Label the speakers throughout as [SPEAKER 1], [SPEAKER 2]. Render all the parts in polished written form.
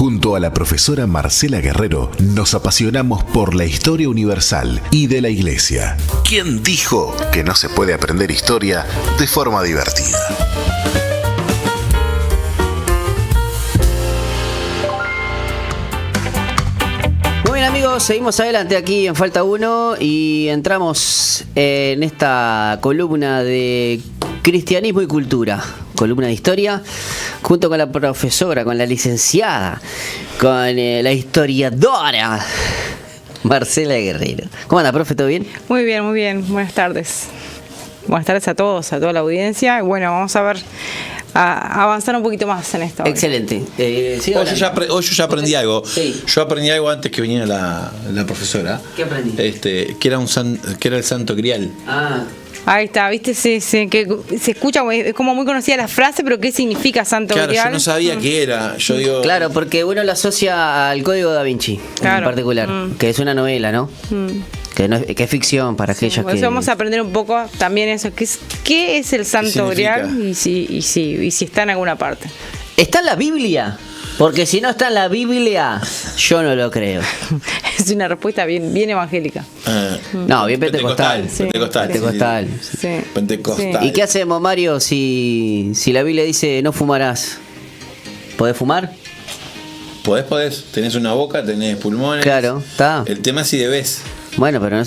[SPEAKER 1] Junto a la profesora Marcela Guerrero nos apasionamos por la historia universal y de la Iglesia. ¿Quién dijo que no se puede aprender historia de forma divertida?
[SPEAKER 2] Muy bien, amigos, seguimos adelante aquí en Falta 1 y entramos en esta columna de cristianismo y cultura, columna de historia, junto con la profesora, con la licenciada, con la historiadora Marcela Guerrero. ¿Cómo anda, profe? ¿Todo bien?
[SPEAKER 3] Muy bien, muy bien. Buenas tardes. Buenas tardes a todos, a toda la audiencia. Bueno, vamos a ver, a avanzar un poquito más en esto.
[SPEAKER 2] Excelente.
[SPEAKER 4] Hoy yo ya aprendí algo.
[SPEAKER 2] Sí.
[SPEAKER 4] Yo aprendí algo antes que viniera la profesora.
[SPEAKER 2] ¿Qué aprendí?
[SPEAKER 4] Que era el Santo Grial.
[SPEAKER 2] Ah,
[SPEAKER 3] Ahí está, ¿viste? Que se escucha, es como muy conocida la frase, pero ¿qué significa Santo
[SPEAKER 4] Claro,
[SPEAKER 3] Grial?
[SPEAKER 4] yo no sabía qué era. Yo digo,
[SPEAKER 2] claro, porque uno lo asocia al Código Da Vinci,
[SPEAKER 3] Claro.
[SPEAKER 2] en particular, que es una novela, ¿no? Que es ficción para aquellos
[SPEAKER 3] Por eso
[SPEAKER 2] que...
[SPEAKER 3] vamos a aprender un poco también eso. ¿Qué es el Santo
[SPEAKER 4] significa?
[SPEAKER 3] Grial? Y si está en alguna parte.
[SPEAKER 2] ¿Está en la Biblia? Porque si no está en la Biblia, yo no lo creo.
[SPEAKER 3] Es una respuesta bien evangélica.
[SPEAKER 2] No, bien pentecostal.
[SPEAKER 3] Sí.
[SPEAKER 2] Pentecostal.
[SPEAKER 3] Sí.
[SPEAKER 4] Pentecostal.
[SPEAKER 2] ¿Y qué hacemos, Mario, si la Biblia dice no fumarás? ¿Podés fumar?
[SPEAKER 4] Podés. Tenés una boca, tenés pulmones.
[SPEAKER 2] Claro, está.
[SPEAKER 4] El tema es si debes.
[SPEAKER 2] Bueno, pero no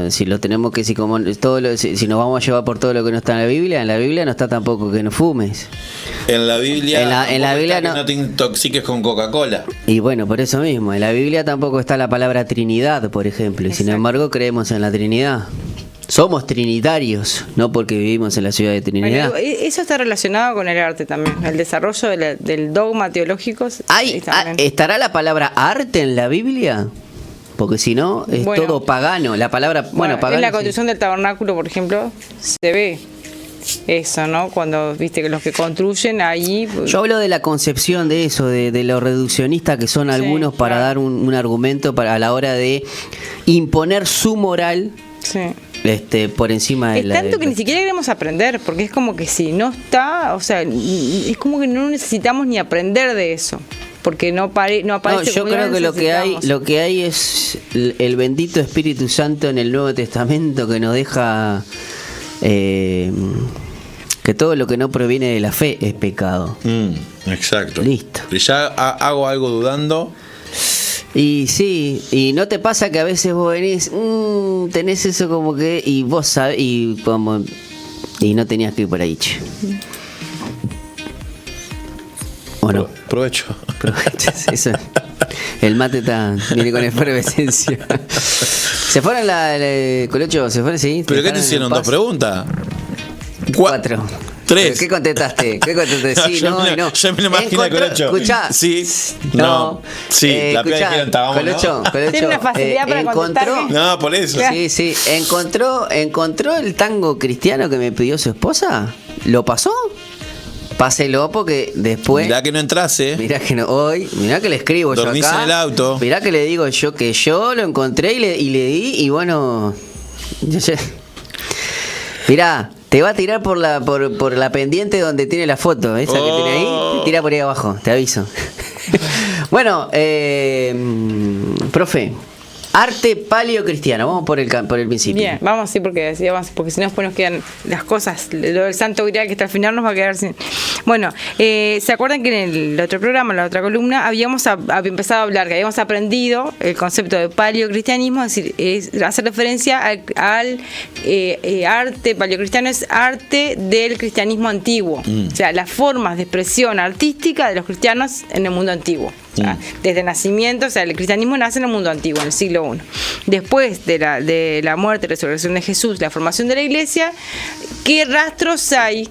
[SPEAKER 2] es si lo tenemos que, si nos vamos a llevar por todo lo que no está en la Biblia no está tampoco que no fumes.
[SPEAKER 4] En la Biblia,
[SPEAKER 2] En la Biblia
[SPEAKER 4] está
[SPEAKER 2] no.
[SPEAKER 4] que no te intoxiques con Coca-Cola.
[SPEAKER 2] Y bueno, por eso mismo, en la Biblia tampoco está la palabra Trinidad, por ejemplo, y sin
[SPEAKER 3] Exacto.
[SPEAKER 2] embargo creemos en la Trinidad. Somos trinitarios, no porque vivimos en la ciudad de Trinidad.
[SPEAKER 3] Bueno, eso está relacionado con el arte también, el desarrollo del dogma teológico.
[SPEAKER 2] ¿Estará la palabra arte en la Biblia? Porque si no, es
[SPEAKER 3] Bueno.
[SPEAKER 2] todo pagano. La palabra, pagano.
[SPEAKER 3] en la
[SPEAKER 2] sí.
[SPEAKER 3] construcción del tabernáculo, por ejemplo, se ve eso, ¿no? Cuando viste que los que construyen ahí.
[SPEAKER 2] Yo hablo de la concepción de eso, de lo reduccionista que son algunos para
[SPEAKER 3] claro.
[SPEAKER 2] dar un argumento a la hora de imponer su moral
[SPEAKER 3] Sí.
[SPEAKER 2] por encima de
[SPEAKER 3] Es
[SPEAKER 2] la
[SPEAKER 3] tanto que ni siquiera queremos aprender, porque es como que si no está, o sea, es como que no necesitamos ni aprender de eso, porque no aparece.
[SPEAKER 2] No, yo
[SPEAKER 3] como
[SPEAKER 2] creo que
[SPEAKER 3] necesitamos.
[SPEAKER 2] lo que hay es el bendito Espíritu Santo en el Nuevo Testamento que nos deja que todo lo que no proviene de la fe es pecado.
[SPEAKER 4] Exacto.
[SPEAKER 2] Listo.
[SPEAKER 4] Y ya hago algo dudando.
[SPEAKER 2] Y sí, y no te pasa que a veces vos venís, tenés eso como que, y vos sabés, y no tenías que ir por ahí, che. ¿O no?
[SPEAKER 4] Provecho.
[SPEAKER 2] Eso. El mate viene con efervescencia. ¿Se fueron Colocho? ¿Se fueron? Sí.
[SPEAKER 4] ¿Pero qué te
[SPEAKER 2] dejaron
[SPEAKER 4] hicieron?
[SPEAKER 2] en
[SPEAKER 4] ¿Dos
[SPEAKER 2] paz?
[SPEAKER 4] preguntas?
[SPEAKER 2] 4.
[SPEAKER 4] 3.
[SPEAKER 2] ¿Qué contestaste? Sí,
[SPEAKER 4] yo
[SPEAKER 2] no,
[SPEAKER 4] me,
[SPEAKER 2] no.
[SPEAKER 4] Yo me lo imagino a Colocho.
[SPEAKER 2] Escuchá.
[SPEAKER 4] Sí. No. Sí. La primera dijeron, estábamos,
[SPEAKER 2] Colocho,
[SPEAKER 4] ¿no?
[SPEAKER 3] Tiene una facilidad para contestar bien.
[SPEAKER 4] No, por eso.
[SPEAKER 2] Sí. ¿Encontró el tango cristiano que me pidió su esposa? ¿Lo pasó? Páselo porque después...
[SPEAKER 4] Mirá que no entrase.
[SPEAKER 2] Mirá que no, hoy, mirá que le escribo
[SPEAKER 4] Dormís
[SPEAKER 2] yo acá.
[SPEAKER 4] en el auto.
[SPEAKER 2] Mirá que le digo yo que yo lo encontré y le di y bueno... Mirá, te va a tirar por la pendiente donde tiene la foto, esa que tiene ahí, te tira por ahí abajo, te aviso. Bueno, profe, arte paleocristiano, vamos por el principio.
[SPEAKER 3] Bien, vamos así porque si no después nos quedan las cosas, lo del Santo Grial que hasta el final nos va a quedar sin. Bueno, ¿se acuerdan que en el otro programa, en la otra columna, habíamos empezado a hablar, que habíamos aprendido el concepto de paleocristianismo, es decir, hacer referencia al arte paleocristiano, es arte del cristianismo antiguo, o sea, las formas de expresión artística de los cristianos en el mundo antiguo. O sea, desde nacimiento, o sea, el cristianismo nace en el mundo antiguo, en el siglo I. Después de la muerte y resurrección de Jesús, la formación de la iglesia, ¿qué rastros hay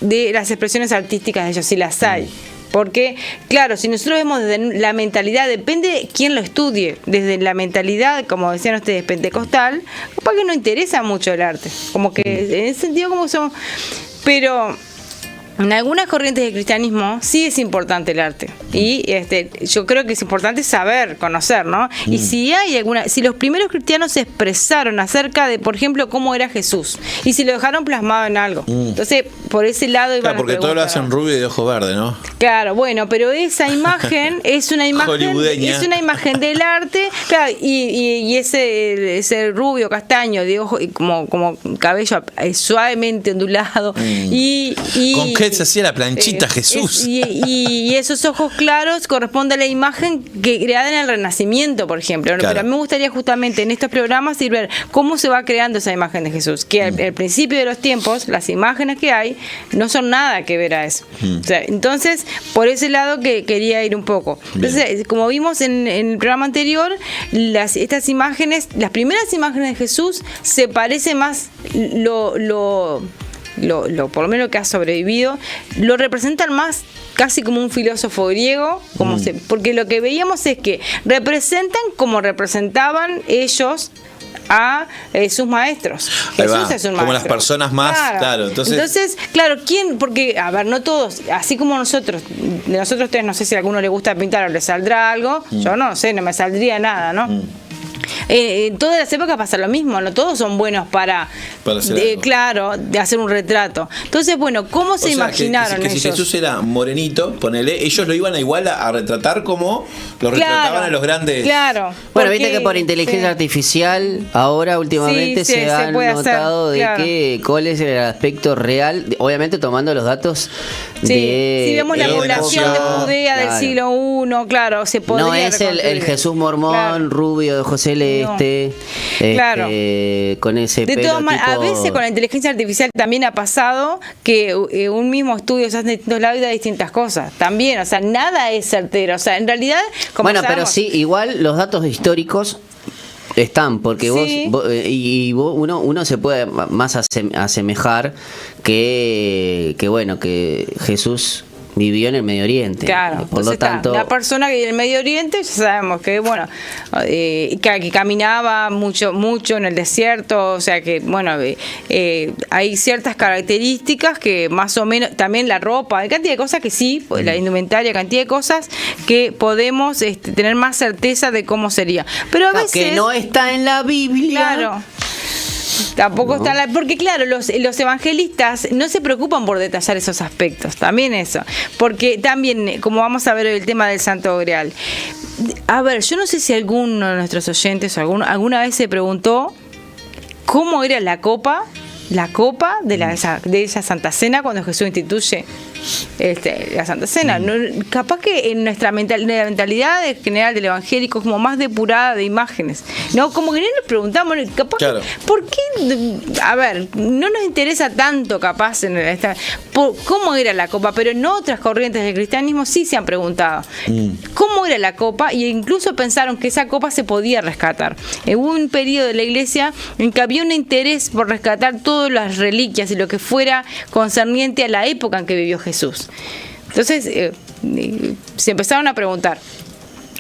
[SPEAKER 3] de las expresiones artísticas de ellos? Si las hay. Porque, claro, si nosotros vemos desde la mentalidad, depende de quién lo estudie, desde la mentalidad, como decían ustedes, pentecostal, capaz que no interesa mucho el arte. Como que, en ese sentido, como son. Pero En algunas corrientes del cristianismo sí es importante el arte y yo creo que es importante saber, conocer, ¿no? Y si los primeros cristianos se expresaron acerca de, por ejemplo, cómo era Jesús y si lo dejaron plasmado en algo, entonces por ese lado iban
[SPEAKER 4] Claro, porque todo lo hacen rubio y de ojos verdes, ¿no?
[SPEAKER 3] Claro, bueno, pero esa imagen es una imagen
[SPEAKER 4] Hollywoodeña.
[SPEAKER 3] es una imagen del arte, claro, y ese rubio castaño de ojo y como cabello suavemente ondulado y
[SPEAKER 4] ¿Con qué se hacía la planchita, Jesús?
[SPEAKER 3] Y esos ojos claros corresponden a la imagen que creada en el Renacimiento, por ejemplo.
[SPEAKER 4] Claro.
[SPEAKER 3] Pero a mí me gustaría justamente en estos programas ir ver cómo se va creando esa imagen de Jesús, que al principio de los tiempos las imágenes que hay no son nada que ver a eso. O sea, entonces, por ese lado que quería ir un poco. Entonces, como vimos en el programa anterior, estas imágenes, las primeras imágenes de Jesús se parece más por lo menos que ha sobrevivido, lo representan más casi como un filósofo griego, porque lo que veíamos es que representan como representaban ellos a sus maestros. Jesús es un maestro.
[SPEAKER 4] Como las personas más, claro. Entonces,
[SPEAKER 3] claro, ¿quién? Porque, a ver, no todos, así como nosotros, de nosotros tres, no sé si a alguno le gusta pintar o le saldrá algo, yo no sé, no me saldría nada, ¿no? En todas las épocas pasa lo mismo, no todos son buenos para de hacer un retrato. Entonces, bueno, ¿cómo se imaginaron
[SPEAKER 4] que
[SPEAKER 3] ellos?
[SPEAKER 4] si Jesús era morenito, ponele, ellos lo iban a retratar como lo retrataban a los grandes.
[SPEAKER 3] Claro.
[SPEAKER 2] Bueno, viste que por inteligencia artificial ahora últimamente se han notado que cuál es el aspecto real, obviamente tomando los datos de...
[SPEAKER 3] Si vemos la población de Judea del siglo I, claro, se podría
[SPEAKER 2] no es el Jesús mormón, rubio, de ojos celeste, con ese
[SPEAKER 3] de
[SPEAKER 2] pelo
[SPEAKER 3] todas maneras, a veces con la inteligencia artificial también ha pasado que un mismo estudio se hace de distintos lados y da distintas cosas también, o sea, nada es certero, o sea, en realidad como
[SPEAKER 2] bueno,
[SPEAKER 3] sabemos,
[SPEAKER 2] pero sí, igual los datos históricos están, porque uno se puede más asemejar que Jesús vivió en el Medio Oriente.
[SPEAKER 3] Claro,
[SPEAKER 2] por lo tanto,
[SPEAKER 3] la persona que vive en el Medio Oriente, ya sabemos que, bueno, que caminaba mucho en el desierto, o sea que, bueno, hay ciertas características que más o menos, también la ropa, hay cantidad de cosas que sí, la indumentaria, cantidad de cosas que podemos tener más certeza de cómo sería. Pero a veces...
[SPEAKER 2] que no está en la Biblia.
[SPEAKER 3] Claro. Tampoco está porque claro, los evangelistas no se preocupan por detallar esos aspectos, también eso, porque también, como vamos a ver hoy el tema del Santo Grial, a ver, yo no sé si alguno de nuestros oyentes alguna vez se preguntó cómo era la copa de esa Santa Cena cuando Jesús instituye la Santa Cena. No, capaz que en nuestra mentalidad general del evangélico como más depurada de imágenes, no, como que no nos preguntamos capaz ¿por qué? A ver, no nos interesa tanto capaz cómo era la copa, pero en otras corrientes del cristianismo sí se han preguntado cómo era la copa, y incluso pensaron que esa copa se podía rescatar. Hubo un periodo de la iglesia en que había un interés por rescatar todas las reliquias y lo que fuera concerniente a la época en que vivió Jesús. Entonces se empezaron a preguntar.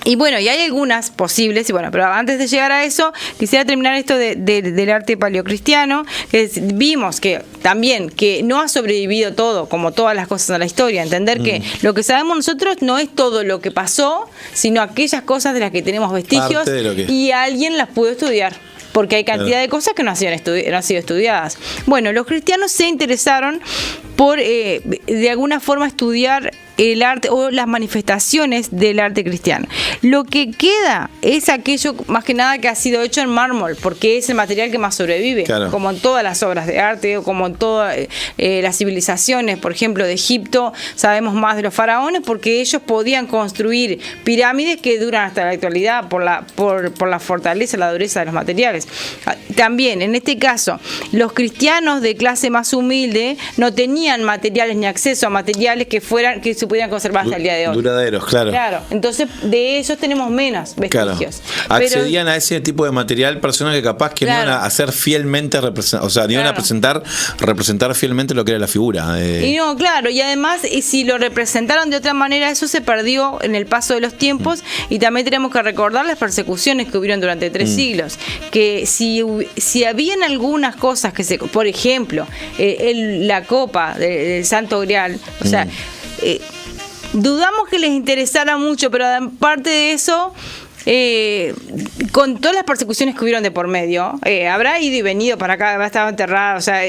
[SPEAKER 3] Y bueno, y hay algunas posibles, y bueno, pero antes de llegar a eso, quisiera terminar esto del arte paleocristiano, que vimos que también que no ha sobrevivido todo, como todas las cosas de la historia, entender que lo que sabemos nosotros no es todo lo que pasó, sino aquellas cosas de las que tenemos vestigios y alguien las pudo estudiar. Porque hay cantidad de cosas que no han sido estudiadas. Bueno, los cristianos se interesaron por, de alguna forma, estudiar el arte o las manifestaciones del arte cristiano. Lo que queda es aquello, más que nada, que ha sido hecho en mármol, porque es el material que más sobrevive, como en todas las obras de arte o como en todas las civilizaciones. Por ejemplo, de Egipto sabemos más de los faraones porque ellos podían construir pirámides que duran hasta la actualidad por la fortaleza, la dureza de los materiales. También, en este caso, los cristianos de clase más humilde no tenían materiales ni acceso a materiales que se pudieran conservar hasta el día de hoy.
[SPEAKER 4] Duraderos, claro.
[SPEAKER 3] Claro, entonces de esos tenemos menos vestigios.
[SPEAKER 4] Claro. Accedían a ese tipo de material personas que capaz que no iban a hacer fielmente representar, o sea, no iban a representar fielmente lo que era la figura.
[SPEAKER 3] Y no, claro, y además, si lo representaron de otra manera, eso se perdió en el paso de los tiempos, y también tenemos que recordar las persecuciones que hubieron durante 3 siglos, que si habían algunas cosas que por ejemplo, la copa del Santo Grial, o sea, dudamos que les interesara mucho, pero aparte de eso, con todas las persecuciones que hubieron de por medio, habrá ido y venido para acá, habrá estado enterrado, o sea,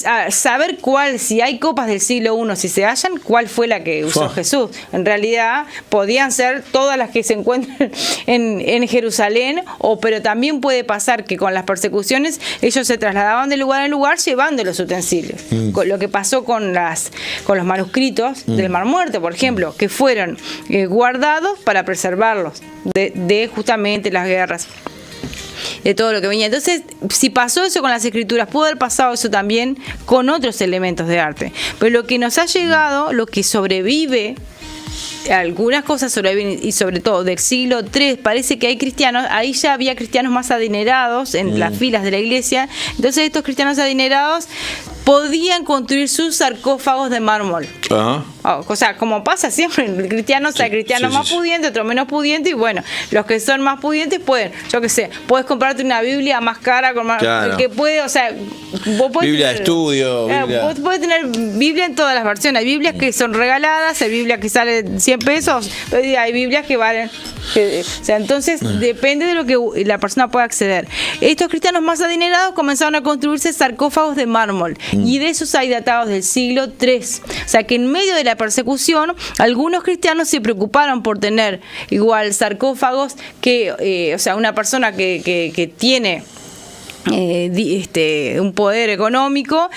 [SPEAKER 3] a saber si hay copas del siglo I, si se hallan, cuál fue la que usó Jesús. En realidad podían ser todas las que se encuentran en Jerusalén, pero también puede pasar que con las persecuciones ellos se trasladaban de lugar en lugar llevando los utensilios. Lo que pasó con los manuscritos del Mar Muerto, por ejemplo, que fueron guardados para preservarlos de justamente las guerras, de todo lo que venía. Entonces, si pasó eso con las escrituras, pudo haber pasado eso también con otros elementos de arte. Pero lo que nos ha llegado, lo que sobrevive, algunas cosas sobreviven, y sobre todo del siglo III, parece que hay cristianos, ahí ya había cristianos más adinerados en las filas de la iglesia. Entonces estos cristianos adinerados podían construir sus sarcófagos de mármol. O sea, como pasa siempre en cristianos, hay cristianos más pudientes, otros menos pudientes, y bueno, los que son más pudientes pueden, yo qué sé, puedes comprarte una Biblia más cara, con más, el que puede, o sea, vos podés
[SPEAKER 4] Biblia de estudio,
[SPEAKER 3] vos podés tener Biblia en todas las versiones. Hay Biblias que son regaladas, hay Biblias que salen 100 pesos, hay Biblias que valen, o sea, entonces depende de lo que la persona pueda acceder. Estos cristianos más adinerados comenzaron a construirse sarcófagos de mármol, y de esos hay datados del siglo III. O sea que en medio de la persecución, algunos cristianos se preocuparon por tener igual sarcófagos que, o sea, una persona que tiene un poder económico,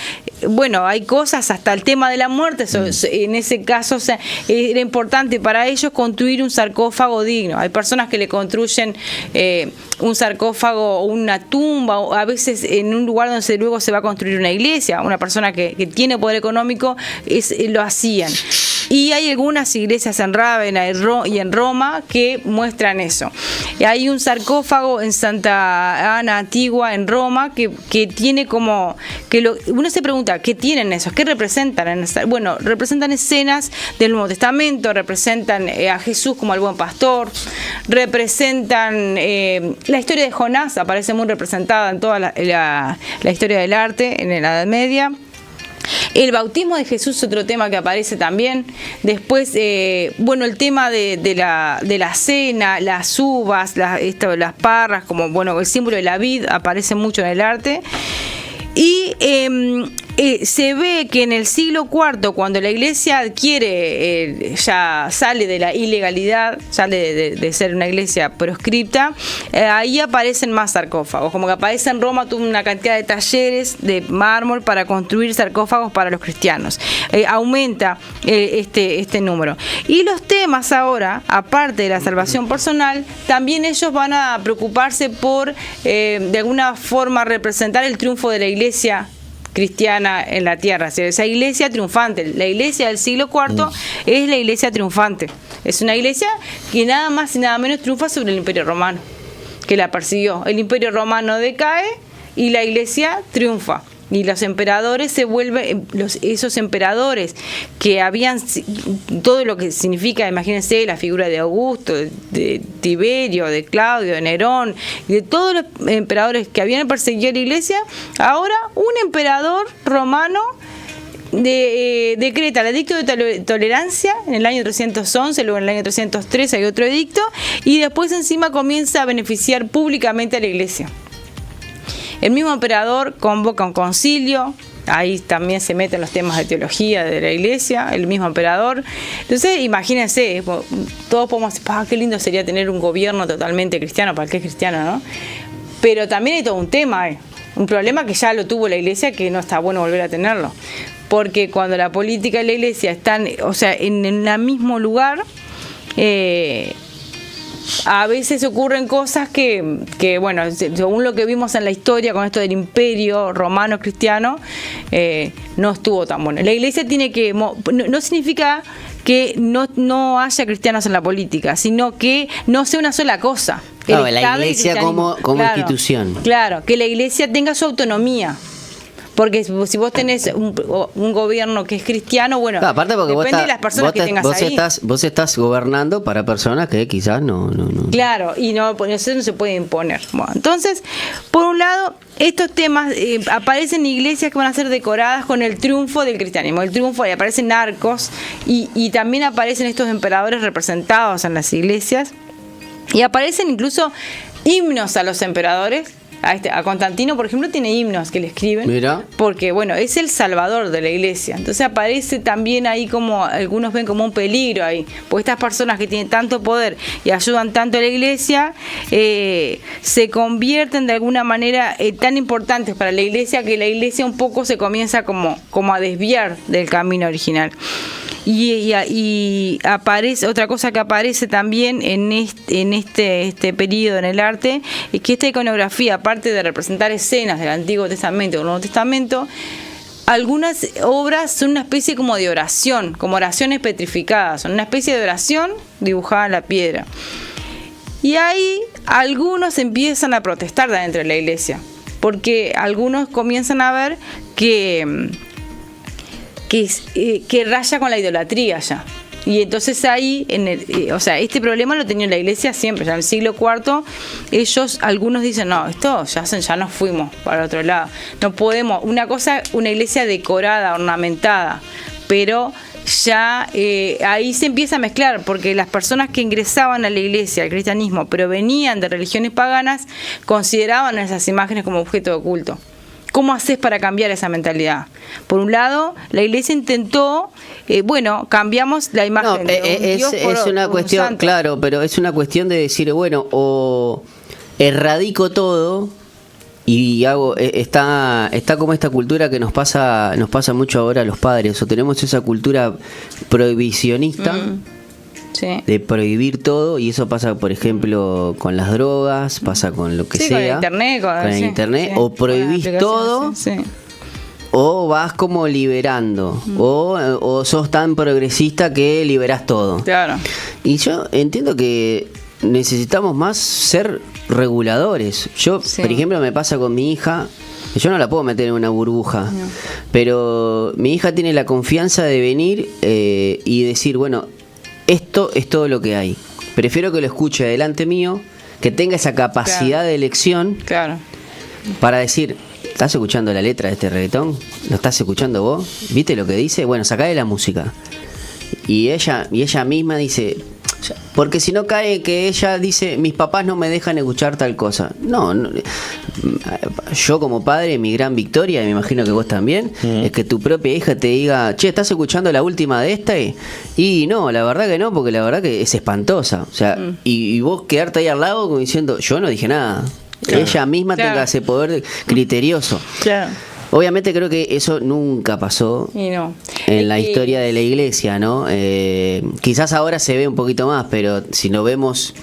[SPEAKER 3] bueno, hay cosas, hasta el tema de la muerte, en ese caso, o sea, era importante para ellos construir un sarcófago digno. Hay personas que le construyen un sarcófago o una tumba, o a veces en un lugar donde luego se va a construir una iglesia. Una persona que tiene poder económico lo hacían. Y hay algunas iglesias en Rávena y en Roma que muestran eso. Y hay un sarcófago en Santa Ana Antigua, en Roma, que tiene como... uno se pregunta, ¿qué tienen esos? ¿Qué representan? Bueno, representan escenas del Nuevo Testamento, representan a Jesús como el buen pastor, representan... la historia de Jonás aparece muy representada en toda la historia del arte, en la Edad Media. El bautismo de Jesús es otro tema que aparece también. Después, bueno, el tema de la cena, las uvas, las parras, como bueno, el símbolo de la vid aparece mucho en el arte. Y se ve que en el siglo IV, cuando la iglesia adquiere, ya sale de la ilegalidad, sale de ser una iglesia proscripta, ahí aparecen más sarcófagos. Como que aparece en Roma, tuvo una cantidad de talleres de mármol para construir sarcófagos para los cristianos. Aumenta este número. Y los temas ahora, aparte de la salvación personal, también ellos van a preocuparse por, de alguna forma, representar el triunfo de la iglesia cristiana en la tierra, esa iglesia triunfante. La iglesia del siglo IV es la iglesia triunfante. Es una iglesia que nada más y nada menos triunfa sobre el Imperio Romano, que la persiguió. El Imperio Romano decae y la iglesia triunfa. Y los emperadores se vuelven, esos emperadores que habían todo lo que significa, imagínense la figura de Augusto, de Tiberio, de Claudio, de Nerón, y de todos los emperadores que habían perseguido a la iglesia. Ahora un emperador romano decreta el edicto de tolerancia en el año 311, luego en el año 313 hay otro edicto, y después encima comienza a beneficiar públicamente a la iglesia. El mismo emperador convoca un concilio, ahí también se meten los temas de teología de la iglesia, el mismo emperador. Entonces, imagínense, todos podemos decir, qué lindo sería tener un gobierno totalmente cristiano, para el que es cristiano, ¿no? Pero también hay todo un tema, un problema que ya lo tuvo la iglesia, que no está bueno volver a tenerlo. Porque cuando la política y la iglesia están, o sea, en el mismo lugar, a veces ocurren cosas que, bueno, según lo que vimos en la historia con esto del imperio romano cristiano, no estuvo tan bueno. La iglesia tiene que, no significa que no haya cristianos en la política, sino que no sea una sola cosa.
[SPEAKER 2] Claro, la iglesia como institución.
[SPEAKER 3] Claro, que la iglesia tenga su autonomía. Porque si vos tenés un gobierno que es cristiano, bueno,
[SPEAKER 2] claro, aparte porque
[SPEAKER 3] depende de las personas que tengas ahí.
[SPEAKER 2] Vos estás gobernando para personas que quizás no.
[SPEAKER 3] Claro, y eso no se puede imponer. Bueno, entonces, por un lado, estos temas aparecen en iglesias que van a ser decoradas con el triunfo del cristianismo, el triunfo, y aparecen arcos, y también aparecen estos emperadores representados en las iglesias, y aparecen incluso himnos a los emperadores. A Constantino, por ejemplo, tiene himnos que le escriben.
[SPEAKER 2] Mira.
[SPEAKER 3] Porque, bueno, es el salvador de la iglesia. Entonces aparece también ahí como, algunos ven como un peligro ahí. Porque estas personas que tienen tanto poder y ayudan tanto a la iglesia, se convierten de alguna manera tan importantes para la iglesia, que la iglesia un poco se comienza como a desviar del camino original. Y aparece otra cosa que aparece también en este periodo en el arte, es que esta iconografía, aparte de representar escenas del Antiguo Testamento o del Nuevo Testamento, algunas obras son una especie como de oración, como oraciones petrificadas, son una especie de oración dibujada en la piedra. Y ahí algunos empiezan a protestar dentro de la iglesia, porque algunos comienzan a ver que raya con la idolatría ya. Y entonces ahí, este problema lo tenía la iglesia siempre, ya en el siglo IV, algunos dicen, no, esto ya nos fuimos para el otro lado. No podemos, una iglesia decorada, ornamentada, pero ya ahí se empieza a mezclar, porque las personas que ingresaban a la iglesia, al cristianismo, pero venían de religiones paganas, consideraban esas imágenes como objeto de culto. ¿Cómo haces para cambiar esa mentalidad? Por un lado, la iglesia intentó, cambiamos la imagen de Dios
[SPEAKER 2] es una cuestión,
[SPEAKER 3] santo.
[SPEAKER 2] claro, pero es una cuestión de decir, bueno, o erradico todo y está como esta cultura que nos pasa mucho ahora a los padres, o tenemos esa cultura prohibicionista.
[SPEAKER 3] Sí.
[SPEAKER 2] De prohibir todo, y eso pasa, por ejemplo, con las drogas, pasa con lo que sea,
[SPEAKER 3] con el internet,
[SPEAKER 2] o prohibís todo, o vas como liberando, o sos tan progresista que liberás todo.
[SPEAKER 3] Claro.
[SPEAKER 2] Y yo entiendo que necesitamos más ser reguladores. Yo, por ejemplo, me pasa con mi hija. Yo no la puedo meter en una burbuja, pero mi hija tiene la confianza de venir y decir, bueno, esto es todo lo que hay. Prefiero que lo escuche delante mío, que tenga esa capacidad de elección para decir, ¿estás escuchando la letra de este reggaetón? ¿Lo estás escuchando vos? ¿Viste lo que dice? Bueno, sacale la música. Y ella misma dice, porque si no cae que ella dice, mis papás no me dejan escuchar tal cosa. No, yo como padre, mi gran victoria, y me imagino que vos también, es que tu propia hija te diga, che, ¿estás escuchando la última de esta? Y no, la verdad que no, porque la verdad que es espantosa. O sea, y vos quedarte ahí al lado como diciendo, yo no dije nada. Claro. Ella misma tenga ese poder criterioso.
[SPEAKER 3] Claro.
[SPEAKER 2] Obviamente creo que eso nunca pasó en la historia de la iglesia, ¿no? Quizás ahora se ve un poquito más, pero si lo vemos...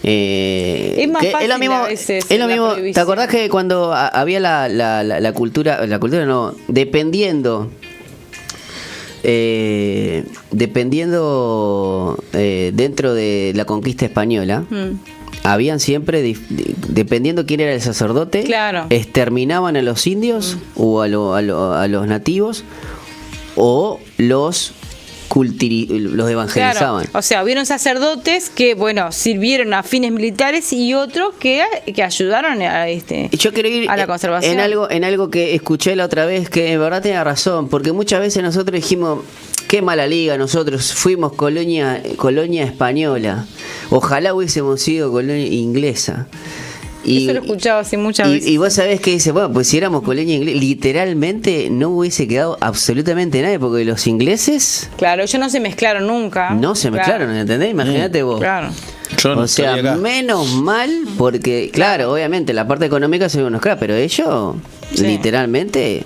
[SPEAKER 3] es más fácil
[SPEAKER 2] es lo mismo,
[SPEAKER 3] a veces.
[SPEAKER 2] Es lo mismo. ¿Te acordás que cuando había la cultura no, dependiendo dentro de la conquista española, habían siempre, dependiendo quién era el sacerdote, exterminaban a los indios o a los nativos, o los evangelizaban.
[SPEAKER 3] Claro. O sea, hubieron sacerdotes que, sirvieron a fines militares, y otros que ayudaron
[SPEAKER 2] Yo quiero ir
[SPEAKER 3] a la conservación.
[SPEAKER 2] En algo que escuché la otra vez, que en verdad tenía razón, porque muchas veces nosotros dijimos, qué mala liga, nosotros fuimos colonia española, ojalá hubiésemos sido colonia inglesa.
[SPEAKER 3] Eso lo he escuchado así muchas veces.
[SPEAKER 2] Y vos sabés que dice, bueno, pues si éramos colonia inglesa, literalmente no hubiese quedado absolutamente nadie, porque los ingleses...
[SPEAKER 3] Claro, ellos no se mezclaron nunca.
[SPEAKER 2] No se mezclaron, ¿entendés? Imagínate vos.
[SPEAKER 3] Claro.
[SPEAKER 2] O sea, menos mal, porque, claro, obviamente la parte económica se ve unos cracks, pero ellos literalmente...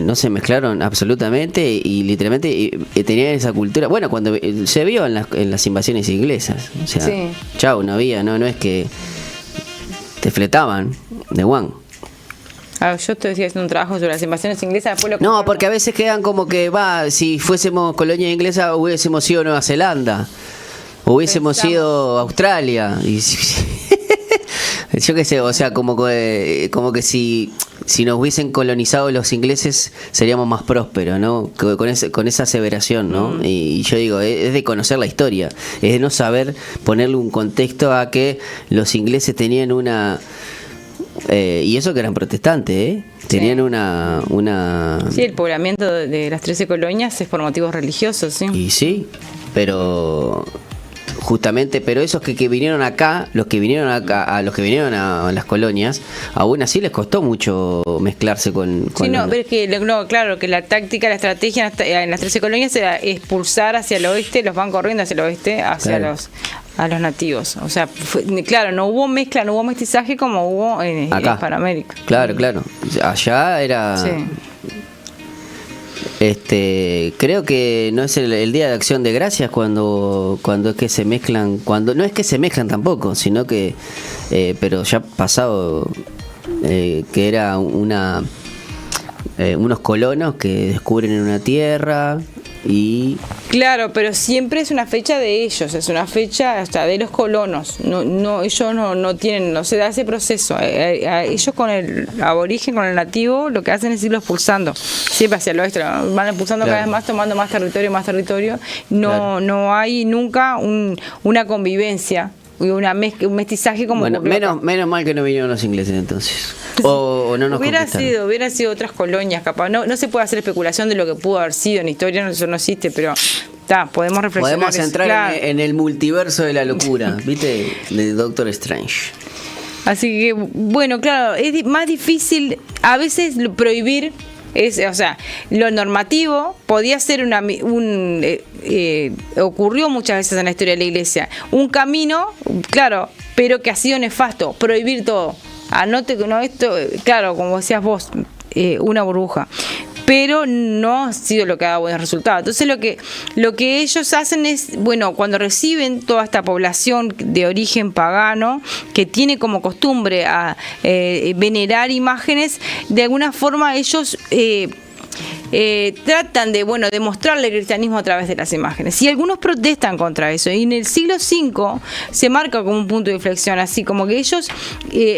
[SPEAKER 2] no se mezclaron absolutamente, y literalmente tenían esa cultura. Bueno, cuando se vio en las invasiones inglesas, o sea, chau, no es que te fletaban de one.
[SPEAKER 3] Yo estoy haciendo un trabajo sobre las invasiones inglesas, después lo
[SPEAKER 2] No,
[SPEAKER 3] comparto.
[SPEAKER 2] porque a veces quedan como que, si fuésemos colonia inglesa hubiésemos sido Nueva Zelanda, hubiésemos sido Australia. Y yo qué sé, o sea, como que si nos hubiesen colonizado los ingleses seríamos más prósperos, ¿no? Con esa aseveración, ¿no? Y yo digo, es de conocer la historia, es de no saber ponerle un contexto a que los ingleses tenían una... y eso que eran protestantes, ¿eh? Tenían una...
[SPEAKER 3] Sí, el poblamiento de las 13 colonias es por motivos religiosos, ¿sí?
[SPEAKER 2] Y sí, pero... Justamente, pero esos que vinieron acá, los que vinieron a las colonias, aún así les costó mucho mezclarse con
[SPEAKER 3] Sí, no, pero es que, claro, que la táctica, la estrategia en las 13 colonias era expulsar hacia el oeste, los van corriendo hacia el oeste, hacia
[SPEAKER 2] Claro.
[SPEAKER 3] a los nativos. O sea, claro, no hubo mezcla, no hubo mestizaje como hubo en
[SPEAKER 2] acá.
[SPEAKER 3] Hispanoamérica.
[SPEAKER 2] Claro. Allá era...
[SPEAKER 3] Sí.
[SPEAKER 2] Creo que no es el Día de Acción de Gracias cuando es que se mezclan, cuando no es que se mezclan tampoco, sino que pero ya pasado que era unos colonos que descubren una tierra y
[SPEAKER 3] Claro, pero siempre es una fecha de ellos, es una fecha hasta de los colonos. No, ellos no tienen, no se da ese proceso. Ellos con el aborigen, con el nativo, lo que hacen es irlo expulsando, siempre hacia el oeste, van expulsando
[SPEAKER 2] Claro.
[SPEAKER 3] cada vez más, tomando más territorio.
[SPEAKER 2] Claro.
[SPEAKER 3] No hay nunca una convivencia y un mestizaje como
[SPEAKER 2] bueno,
[SPEAKER 3] ocurrió acá.
[SPEAKER 2] menos mal que no vinieron los ingleses entonces. O no nos conquistaron.
[SPEAKER 3] Hubiera sido otras colonias, capaz. No se puede hacer especulación de lo que pudo haber sido en historia, eso no existe, pero podemos reflexionar.
[SPEAKER 2] Podemos
[SPEAKER 3] eso,
[SPEAKER 2] entrar
[SPEAKER 3] claro.
[SPEAKER 2] en el multiverso de la locura, ¿viste? De Doctor Strange.
[SPEAKER 3] Así que, bueno, claro, es más difícil a veces prohibir. O sea, lo normativo podía ser ocurrió muchas veces en la historia de la iglesia. Un camino, claro, pero que ha sido nefasto, prohibir todo. Claro, como decías vos, una burbuja. Pero no ha sido lo que ha dado buenos resultados. Entonces lo que ellos hacen es, bueno, cuando reciben toda esta población de origen pagano, que tiene como costumbre a venerar imágenes, de alguna forma ellos tratan de mostrarle el cristianismo a través de las imágenes. Y algunos protestan contra eso. Y en el siglo V se marca como un punto de inflexión, así como que ellos,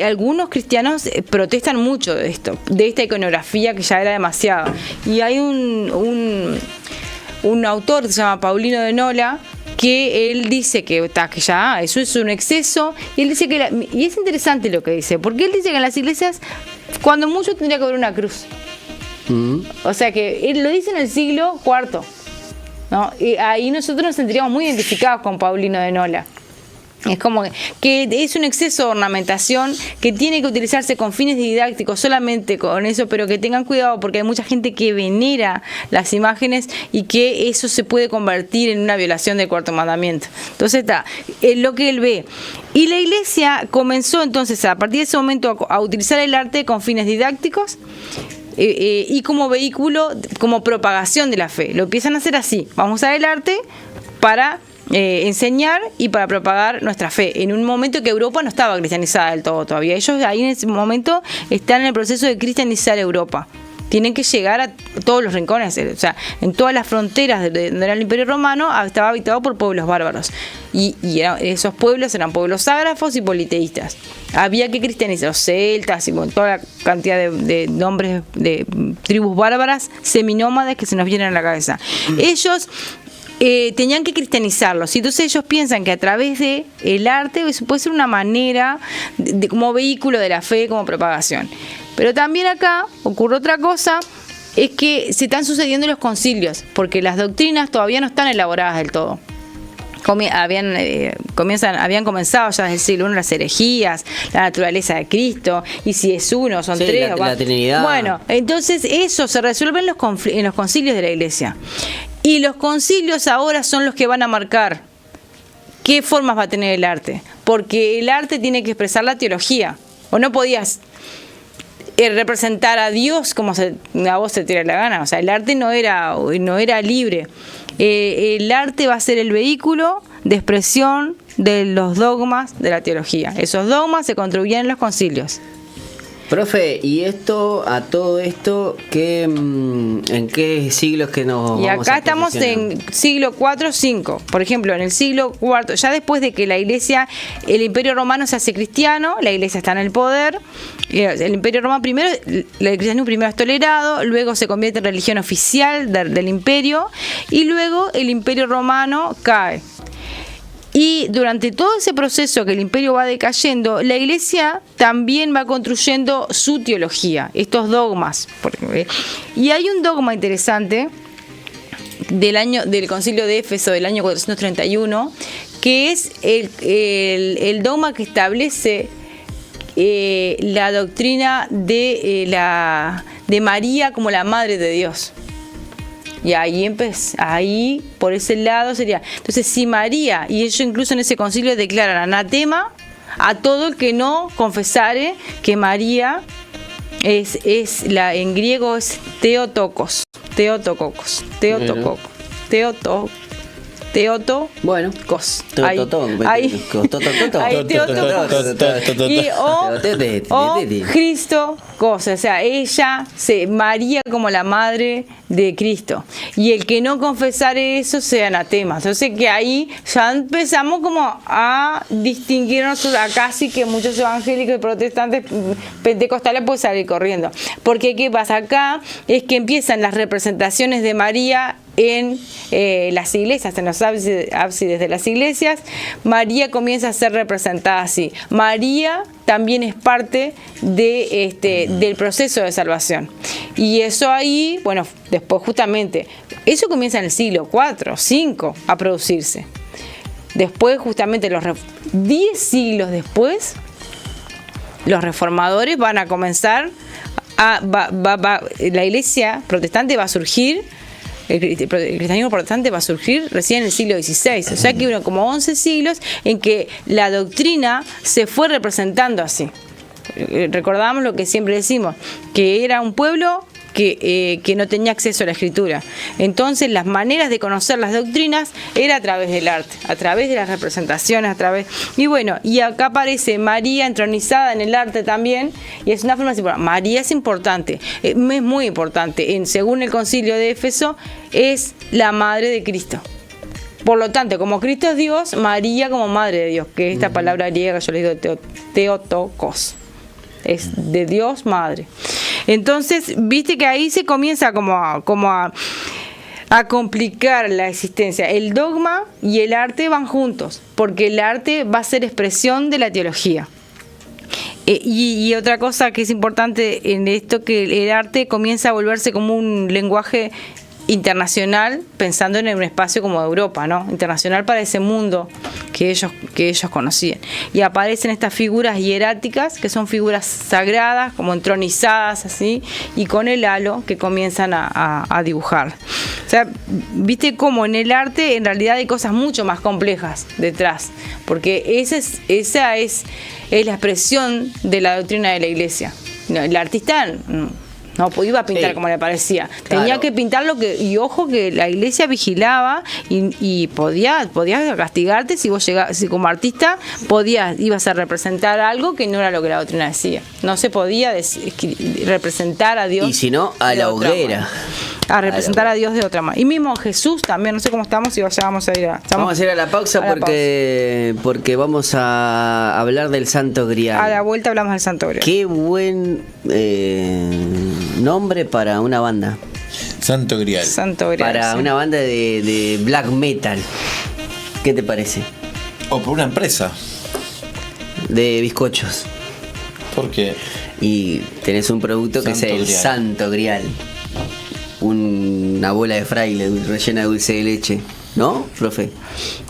[SPEAKER 3] algunos cristianos protestan mucho de esto, de esta iconografía que ya era demasiado. Y hay un autor que se llama Paulino de Nola, que él dice que ya eso es un exceso, y él dice y es interesante lo que dice, porque él dice que en las iglesias, cuando mucho tendría que haber una cruz. O sea que él lo dice en el siglo IV, ¿no? Y ahí nosotros nos sentiríamos muy identificados con Paulino de Nola. Es como que es un exceso de ornamentación que tiene que utilizarse con fines didácticos, solamente con eso, pero que tengan cuidado porque hay mucha gente que venera las imágenes y que eso se puede convertir en una violación del cuarto mandamiento. Entonces es lo que él ve. Y la iglesia comenzó entonces a partir de ese momento a utilizar el arte con fines didácticos y como vehículo, como propagación de la fe. Lo empiezan a hacer así: vamos a usar el arte para enseñar y para propagar nuestra fe, en un momento que Europa no estaba cristianizada del todo todavía. Ellos ahí en ese momento están en el proceso de cristianizar Europa. Tienen que llegar a todos los rincones, o sea, en todas las fronteras donde era el Imperio Romano estaba habitado por pueblos bárbaros. Y esos pueblos eran pueblos ágrafos y politeístas. Había que cristianizar los celtas y toda la cantidad de nombres de tribus bárbaras, seminómades que se nos vienen a la cabeza. Ellos tenían que cristianizarlos, y entonces ellos piensan que a través de el arte puede ser una manera como vehículo de la fe, como propagación. Pero también acá ocurre otra cosa, es que se están sucediendo los concilios, porque las doctrinas todavía no están elaboradas del todo. Habían comenzado ya desde el siglo I las herejías, la naturaleza de Cristo, y si es uno, son tres.
[SPEAKER 2] La Trinidad.
[SPEAKER 3] Bueno, entonces eso se resuelve en los concilios de la iglesia. Y los concilios ahora son los que van a marcar qué formas va a tener el arte. Porque el arte tiene que expresar la teología. O no podías representar a Dios como a vos te tira la gana. O sea, el arte no era libre. El arte va a ser el vehículo de expresión de los dogmas de la teología. Esos dogmas se construían en los concilios.
[SPEAKER 2] Profe, ¿y a todo esto, en qué siglos que nos
[SPEAKER 3] Y
[SPEAKER 2] vamos
[SPEAKER 3] acá
[SPEAKER 2] a
[SPEAKER 3] estamos
[SPEAKER 2] posicionar?
[SPEAKER 3] en siglo IV, V. Por ejemplo, en el siglo IV, ya después de que la iglesia, el Imperio Romano se hace cristiano, la iglesia está en el poder. El Imperio Romano primero, el cristianismo primero es tolerado, luego se convierte en religión oficial del imperio, y luego el Imperio Romano cae. Y durante todo ese proceso que el imperio va decayendo, la iglesia también va construyendo su teología, estos dogmas. Y hay un dogma interesante del Concilio de Éfeso del año 431, que es el dogma que establece la doctrina de María como la Madre de Dios. Y ahí por ese lado sería. Entonces, si María, y ellos incluso en ese concilio declaran anatema a todo el que no confesare que María en griego es Theotokos.
[SPEAKER 2] Bueno,
[SPEAKER 3] Cristo cosa, o sea, María como la madre de Cristo, y el que no confesare eso sea anatema. Entonces que ahí ya empezamos como a distinguirnos, a casi que muchos evangélicos y protestantes pentecostales pueden salir corriendo, porque qué pasa acá es que empiezan las representaciones de María en las iglesias, en los ábsides de las iglesias. María comienza a ser representada así. María también es parte del proceso de salvación. Y eso ahí, bueno, después justamente, eso comienza en el siglo IV, V a producirse. Después justamente 10 siglos después, los reformadores van a comenzar la iglesia protestante va a surgir. El cristianismo protestante va a surgir recién en el siglo XVI, o sea que hubo como 11 siglos en que la doctrina se fue representando así. Recordamos lo que siempre decimos, que era un pueblo que no tenía acceso a la escritura. Entonces las maneras de conocer las doctrinas era a través del arte, a través de las representaciones, y bueno, y acá aparece María entronizada en el arte también, y es una forma de decir, María es importante, es muy importante, según el Concilio de Éfeso, es la madre de Cristo. Por lo tanto, como Cristo es Dios, María como madre de Dios, que esta palabra griega yo le digo Theotokos, es de Dios madre. Entonces, viste que ahí se comienza como a complicar la existencia. El dogma y el arte van juntos, porque el arte va a ser expresión de la teología. Y otra cosa que es importante en esto, que el arte comienza a volverse como un lenguaje internacional, pensando en un espacio como Europa, ¿no? Internacional para ese mundo que ellos conocían. Y aparecen estas figuras hieráticas, que son figuras sagradas, como entronizadas así, y con el halo que comienzan a dibujar. O sea, viste cómo en el arte en realidad hay cosas mucho más complejas detrás, porque esa es la expresión de la doctrina de la iglesia. El artista no iba a pintar como le parecía.
[SPEAKER 2] Claro.
[SPEAKER 3] Tenía que pintar y ojo que la iglesia vigilaba y podía castigarte si vos si como artista ibas a representar algo que no era lo que la doctrina decía. No se podía representar a Dios.
[SPEAKER 2] Y si no, a la hoguera.
[SPEAKER 3] A representar a Dios de otra manera. Y mismo Jesús también, no sé cómo estamos, y ya vamos a ir
[SPEAKER 2] Vamos a ir a la pausa porque vamos a hablar del Santo Grial.
[SPEAKER 3] A la vuelta hablamos del Santo Grial.
[SPEAKER 2] Qué buen nombre para una banda.
[SPEAKER 4] Santo Grial.
[SPEAKER 2] Para una banda de black metal. ¿Qué te parece?
[SPEAKER 4] O por una empresa.
[SPEAKER 2] De bizcochos.
[SPEAKER 4] ¿Por qué?
[SPEAKER 2] Y tenés un producto que es el Santo Grial. Una bola de fraile rellena de dulce de leche. ¿No, profe?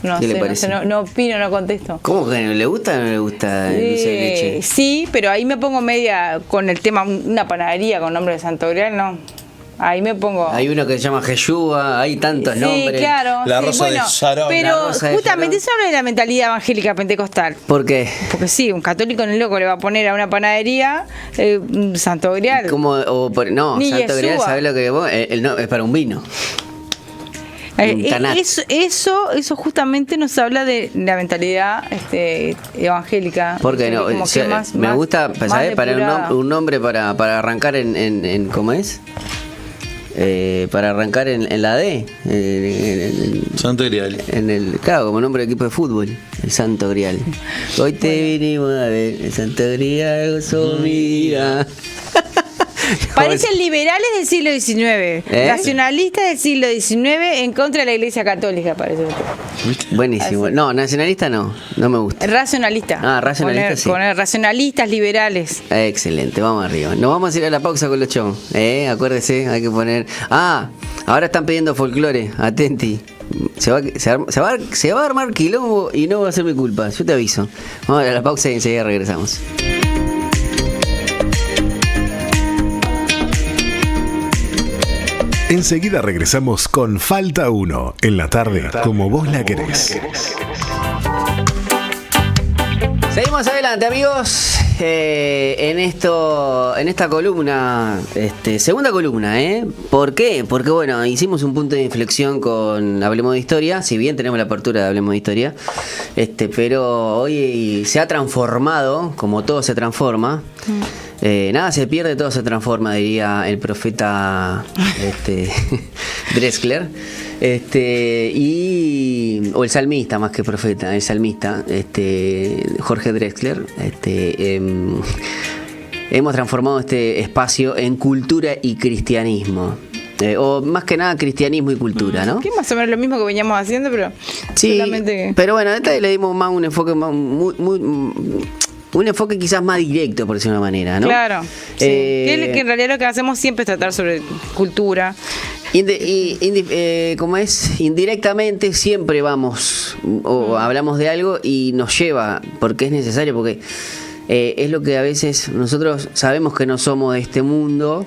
[SPEAKER 3] No
[SPEAKER 2] ¿Qué
[SPEAKER 3] sé,
[SPEAKER 2] le parece?
[SPEAKER 3] no opino, no contesto.
[SPEAKER 2] ¿Cómo que no le gusta o no le gusta el dulce de leche?
[SPEAKER 3] Sí, pero ahí me pongo media con el tema, una panadería con nombre de Santo Grial, no. Ahí me pongo.
[SPEAKER 2] Hay uno que se llama Yeshua, hay tantos nombres.
[SPEAKER 3] Sí, claro.
[SPEAKER 4] La Rosa de Sharon.
[SPEAKER 3] Pero
[SPEAKER 2] Rosa de
[SPEAKER 3] justamente
[SPEAKER 2] Sharon.
[SPEAKER 3] eso habla de la mentalidad evangélica pentecostal.
[SPEAKER 2] ¿Por qué?
[SPEAKER 3] Porque sí, un católico en el loco le va a poner a una panadería Santo Grial.
[SPEAKER 2] No,
[SPEAKER 3] Ni
[SPEAKER 2] Santo Grial,
[SPEAKER 3] Yeshua.
[SPEAKER 2] ¿sabes lo que vos? No, es para un vino. Tanat.
[SPEAKER 3] Eso justamente nos habla de la mentalidad evangélica.
[SPEAKER 2] Porque no,
[SPEAKER 3] como que
[SPEAKER 2] me gusta, ¿sabes? Para
[SPEAKER 3] depurada.
[SPEAKER 2] un nombre para arrancar en ¿cómo es? Para arrancar en la D.
[SPEAKER 4] Santo Grial.
[SPEAKER 2] Claro, como nombre de equipo de fútbol, el Santo Grial. Hoy te vinimos a ver, el Santo Grial, mira.
[SPEAKER 3] Parecen liberales del siglo XIX, nacionalistas del siglo XIX en contra de la Iglesia Católica, parece.
[SPEAKER 4] ¿Viste?
[SPEAKER 2] Buenísimo. No, nacionalista no me gusta.
[SPEAKER 3] Racionalista.
[SPEAKER 2] Racionalista, sí.
[SPEAKER 3] Poner racionalistas, liberales.
[SPEAKER 2] Excelente, vamos arriba. Nos vamos a ir a la pausa con los chavos. Acuérdese, hay que poner. Ahora están pidiendo folclore, atenti. Se va a armar quilombo y no va a ser mi culpa, yo te aviso. Vamos a la pausa y enseguida regresamos.
[SPEAKER 1] Enseguida regresamos con Falta 1 en la tarde, como vos la querés.
[SPEAKER 2] Seguimos adelante, amigos, en esta columna, segunda columna, ¿Por qué? Porque bueno, hicimos un punto de inflexión con Hablemos de Historia, si bien tenemos la apertura de Hablemos de Historia, pero hoy se ha transformado, como todo se transforma. Nada se pierde, todo se transforma, diría el profeta Drexler. O el salmista, más que profeta, el salmista, Jorge Drexler. Hemos transformado este espacio en cultura y cristianismo. O más que nada cristianismo y cultura, ¿no?
[SPEAKER 3] Que más o menos lo mismo que veníamos haciendo, pero
[SPEAKER 2] sí,
[SPEAKER 3] solamente
[SPEAKER 2] pero bueno, a esta le dimos más un enfoque un enfoque quizás más directo, por decirlo de una manera, ¿no?
[SPEAKER 3] Claro. Sí. Que en realidad lo que hacemos siempre es tratar sobre cultura.
[SPEAKER 2] Como es, indirectamente siempre vamos o hablamos de algo y nos lleva, porque es necesario, porque es lo que a veces nosotros sabemos que no somos de este mundo,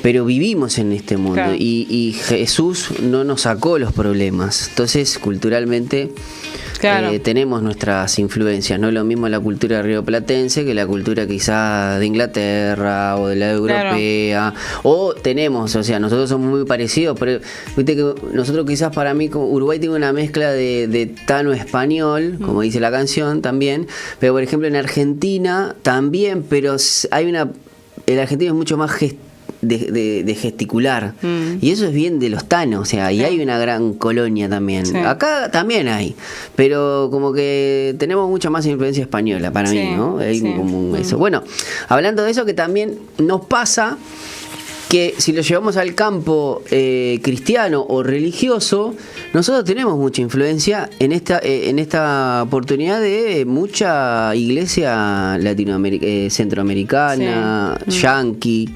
[SPEAKER 2] pero vivimos en este mundo. Claro. Y Jesús no nos sacó los problemas. Entonces, culturalmente, claro, tenemos nuestras influencias. No es lo mismo la cultura rioplatense que la cultura quizás de Inglaterra o de la europea. Claro. O tenemos, o sea, nosotros somos muy parecidos, pero viste que nosotros quizás, para mí, como Uruguay tiene una mezcla de tano español, como dice la canción también, pero por ejemplo en Argentina también, pero el argentino es mucho más de gesticular, y eso es bien de los tanos, o sea, y hay una gran colonia también. Sí. Acá también hay, pero como que tenemos mucha más influencia española para mí, ¿no? Hay como eso. Bueno, hablando de eso, que también nos pasa que si lo llevamos al campo cristiano o religioso, nosotros tenemos mucha influencia en esta oportunidad de mucha iglesia centroamericana, yanqui.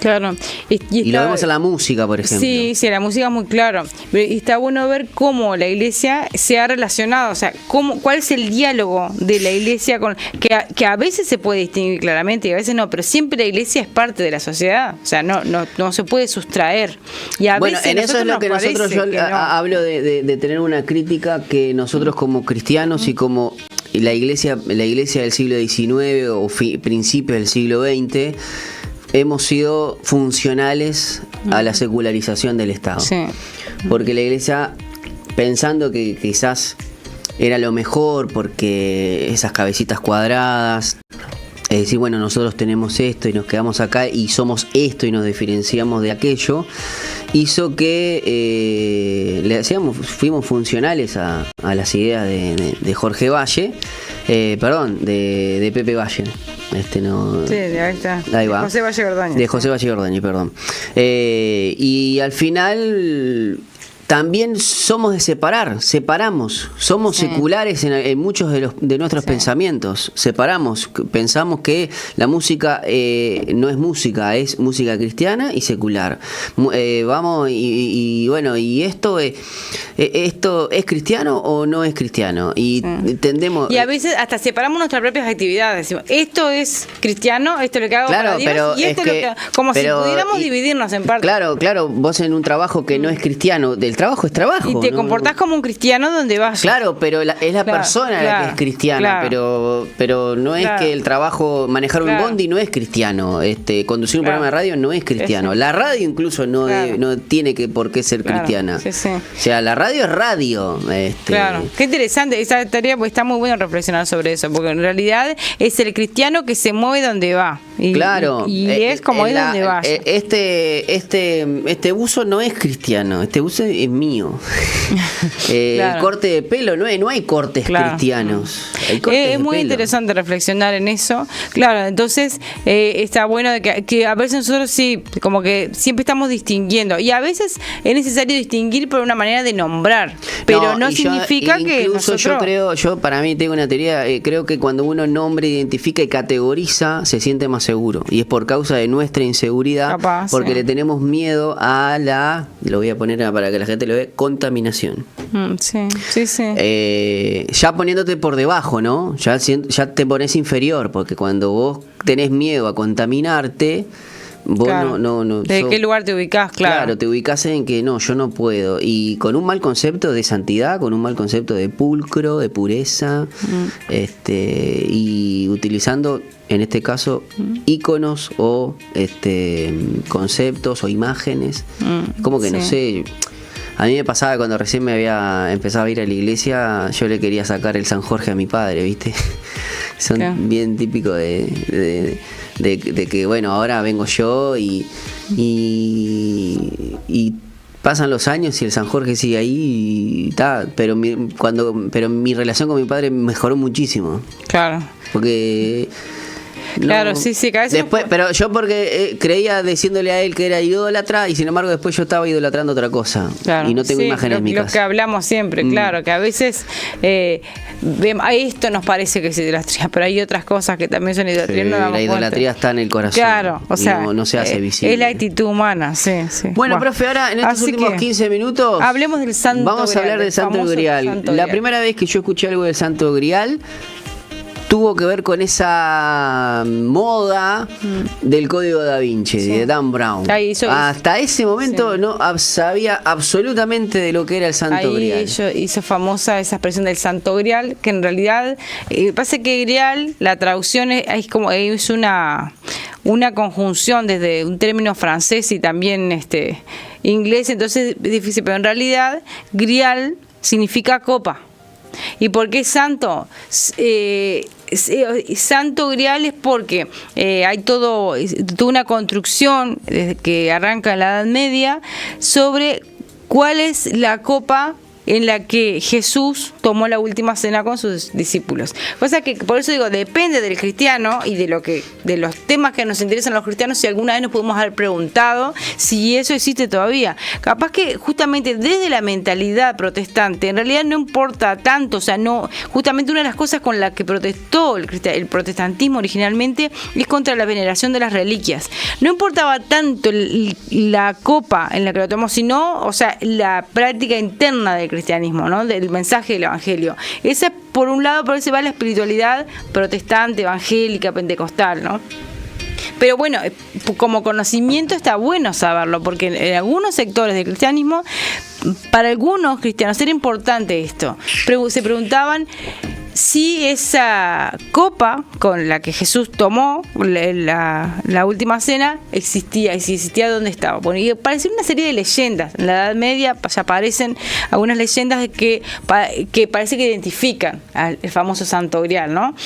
[SPEAKER 3] Claro,
[SPEAKER 2] y lo vemos en la música, por ejemplo.
[SPEAKER 3] Sí, la música es muy claro. Y está bueno ver cómo la iglesia se ha relacionado, o sea, cuál es el diálogo de la iglesia con que a veces se puede distinguir claramente y a veces no, pero siempre la iglesia es parte de la sociedad, o sea, no se puede sustraer. Y a veces
[SPEAKER 2] en eso es lo que nosotros hablo de tener una crítica que nosotros como cristianos y como la iglesia del siglo XIX o principios del siglo XX hemos sido funcionales a la secularización del Estado. Sí. Porque la iglesia, pensando que quizás era lo mejor, porque esas cabecitas cuadradas, es decir, bueno, nosotros tenemos esto y nos quedamos acá y somos esto y nos diferenciamos de aquello, hizo que fuimos funcionales a las ideas de Jorge Valle, de Pepe Valle.
[SPEAKER 3] Sí, ahí está.
[SPEAKER 2] Ahí va.
[SPEAKER 3] De José Valle Ordóñez.
[SPEAKER 2] De José Valle Ordóñez, perdón. Y al final también somos de separamos, somos seculares en muchos de nuestros pensamientos, pensamos que la música no es música, es música cristiana y secular. Bueno, y esto es cristiano o no es cristiano, y tendemos.
[SPEAKER 3] Y a veces hasta separamos nuestras propias actividades, decimos, esto es cristiano, esto es lo que hago para Dios, pero y esto es lo que, como si pudiéramos dividirnos en partes.
[SPEAKER 2] Claro, vos en un trabajo que no es cristiano, del trabajo trabajo es trabajo.
[SPEAKER 3] Y te comportás como un cristiano donde vas.
[SPEAKER 2] Claro, pero es la persona la que es cristiana, pero no es que el trabajo, manejar un bondi no es cristiano, conducir un programa de radio no es cristiano. La radio incluso no tiene por qué ser cristiana.
[SPEAKER 3] Sí, sí.
[SPEAKER 2] O sea, la radio es radio.
[SPEAKER 3] Claro, qué interesante esa tarea, porque está muy bueno reflexionar sobre eso, porque en realidad es el cristiano que se mueve donde va.
[SPEAKER 2] Claro.
[SPEAKER 3] Y es como es donde vas.
[SPEAKER 2] Este buzo no es cristiano, este buzo es mío. El corte de pelo, no hay cortes cristianos. Hay cortes
[SPEAKER 3] es muy interesante reflexionar en eso. Claro, entonces está bueno de que a veces nosotros sí, como que siempre estamos distinguiendo. Y a veces es necesario distinguir por una manera de nombrar. Pero no significa que nosotros...
[SPEAKER 2] Yo para mí tengo una teoría, creo que cuando uno nombra, identifica y categoriza, se siente más seguro. Y es por causa de nuestra inseguridad, porque le tenemos miedo a lo voy a poner para que la gente lo vea, contaminación.
[SPEAKER 3] Sí.
[SPEAKER 2] Ya poniéndote por debajo, ¿no? Ya te pones inferior, porque cuando vos tenés miedo a contaminarte, vos no
[SPEAKER 3] ¿De qué lugar te ubicás?
[SPEAKER 2] Claro, te ubicás en que yo no puedo. Y con un mal concepto de santidad, con un mal concepto de pulcro, de pureza, y utilizando, en este caso, íconos o conceptos o imágenes. Como que no sé. A mí me pasaba cuando recién me había empezado a ir a la iglesia, yo le quería sacar el San Jorge a mi padre, ¿viste? Son bien típicos de que, bueno, ahora vengo yo y pasan los años y el San Jorge sigue ahí y está, pero mi relación con mi padre mejoró muchísimo.
[SPEAKER 3] Claro.
[SPEAKER 2] Porque...
[SPEAKER 3] Claro, sí, que a veces
[SPEAKER 2] después, pero yo porque creía diciéndole a él que era idólatra y sin embargo después yo estaba idolatrando otra cosa.
[SPEAKER 3] Claro,
[SPEAKER 2] y no tengo imágenes en mi casa.
[SPEAKER 3] Lo que hablamos siempre, claro, que a veces esto nos parece que es idolatría, pero hay otras cosas que también son idolatría.
[SPEAKER 2] Sí, la idolatría está en el corazón.
[SPEAKER 3] Claro, o sea,
[SPEAKER 2] no se hace visible.
[SPEAKER 3] Es la actitud humana, sí.
[SPEAKER 2] Bueno, profe, ahora en estos últimos 15 minutos
[SPEAKER 3] hablemos del Santo Grial.
[SPEAKER 2] Vamos a hablar del Santo Grial. La primera vez que yo escuché algo del Santo Grial tuvo que ver con esa moda del Código Da Vinci, de Dan Brown. Hasta ese momento no sabía absolutamente de lo que era el Santo Grial.
[SPEAKER 3] Hizo famosa esa expresión del Santo Grial, que en realidad pasa que Grial, la traducción es una conjunción desde un término francés y también inglés, entonces es difícil, pero en realidad Grial significa copa. ¿Y por qué santo? Santo Grial es porque hay toda una construcción que arranca en la Edad Media sobre cuál es la copa en la que Jesús tomó la última cena con sus discípulos. Cosa que, por eso digo, depende del cristiano y de los temas que nos interesan a los cristianos, si alguna vez nos podemos haber preguntado si eso existe todavía. Capaz que justamente desde la mentalidad protestante, en realidad no importa tanto, o sea, no, justamente una de las cosas con las que protestó el protestantismo originalmente es contra la veneración de las reliquias. No importaba tanto la copa en la que lo tomó, sino, o sea, la práctica interna del cristianismo, ¿no? Del mensaje del evangelio. Esa, por un lado, por eso va la espiritualidad protestante, evangélica, pentecostal, ¿no? Pero bueno, como conocimiento está bueno saberlo, porque en algunos sectores del cristianismo, para algunos cristianos era importante esto. Se preguntaban si esa copa con la que Jesús tomó la última cena existía, y si existía, ¿dónde estaba? Bueno, y apareció una serie de leyendas. En la Edad Media ya aparecen algunas leyendas de que parece que identifican al famoso Santo Grial, ¿no?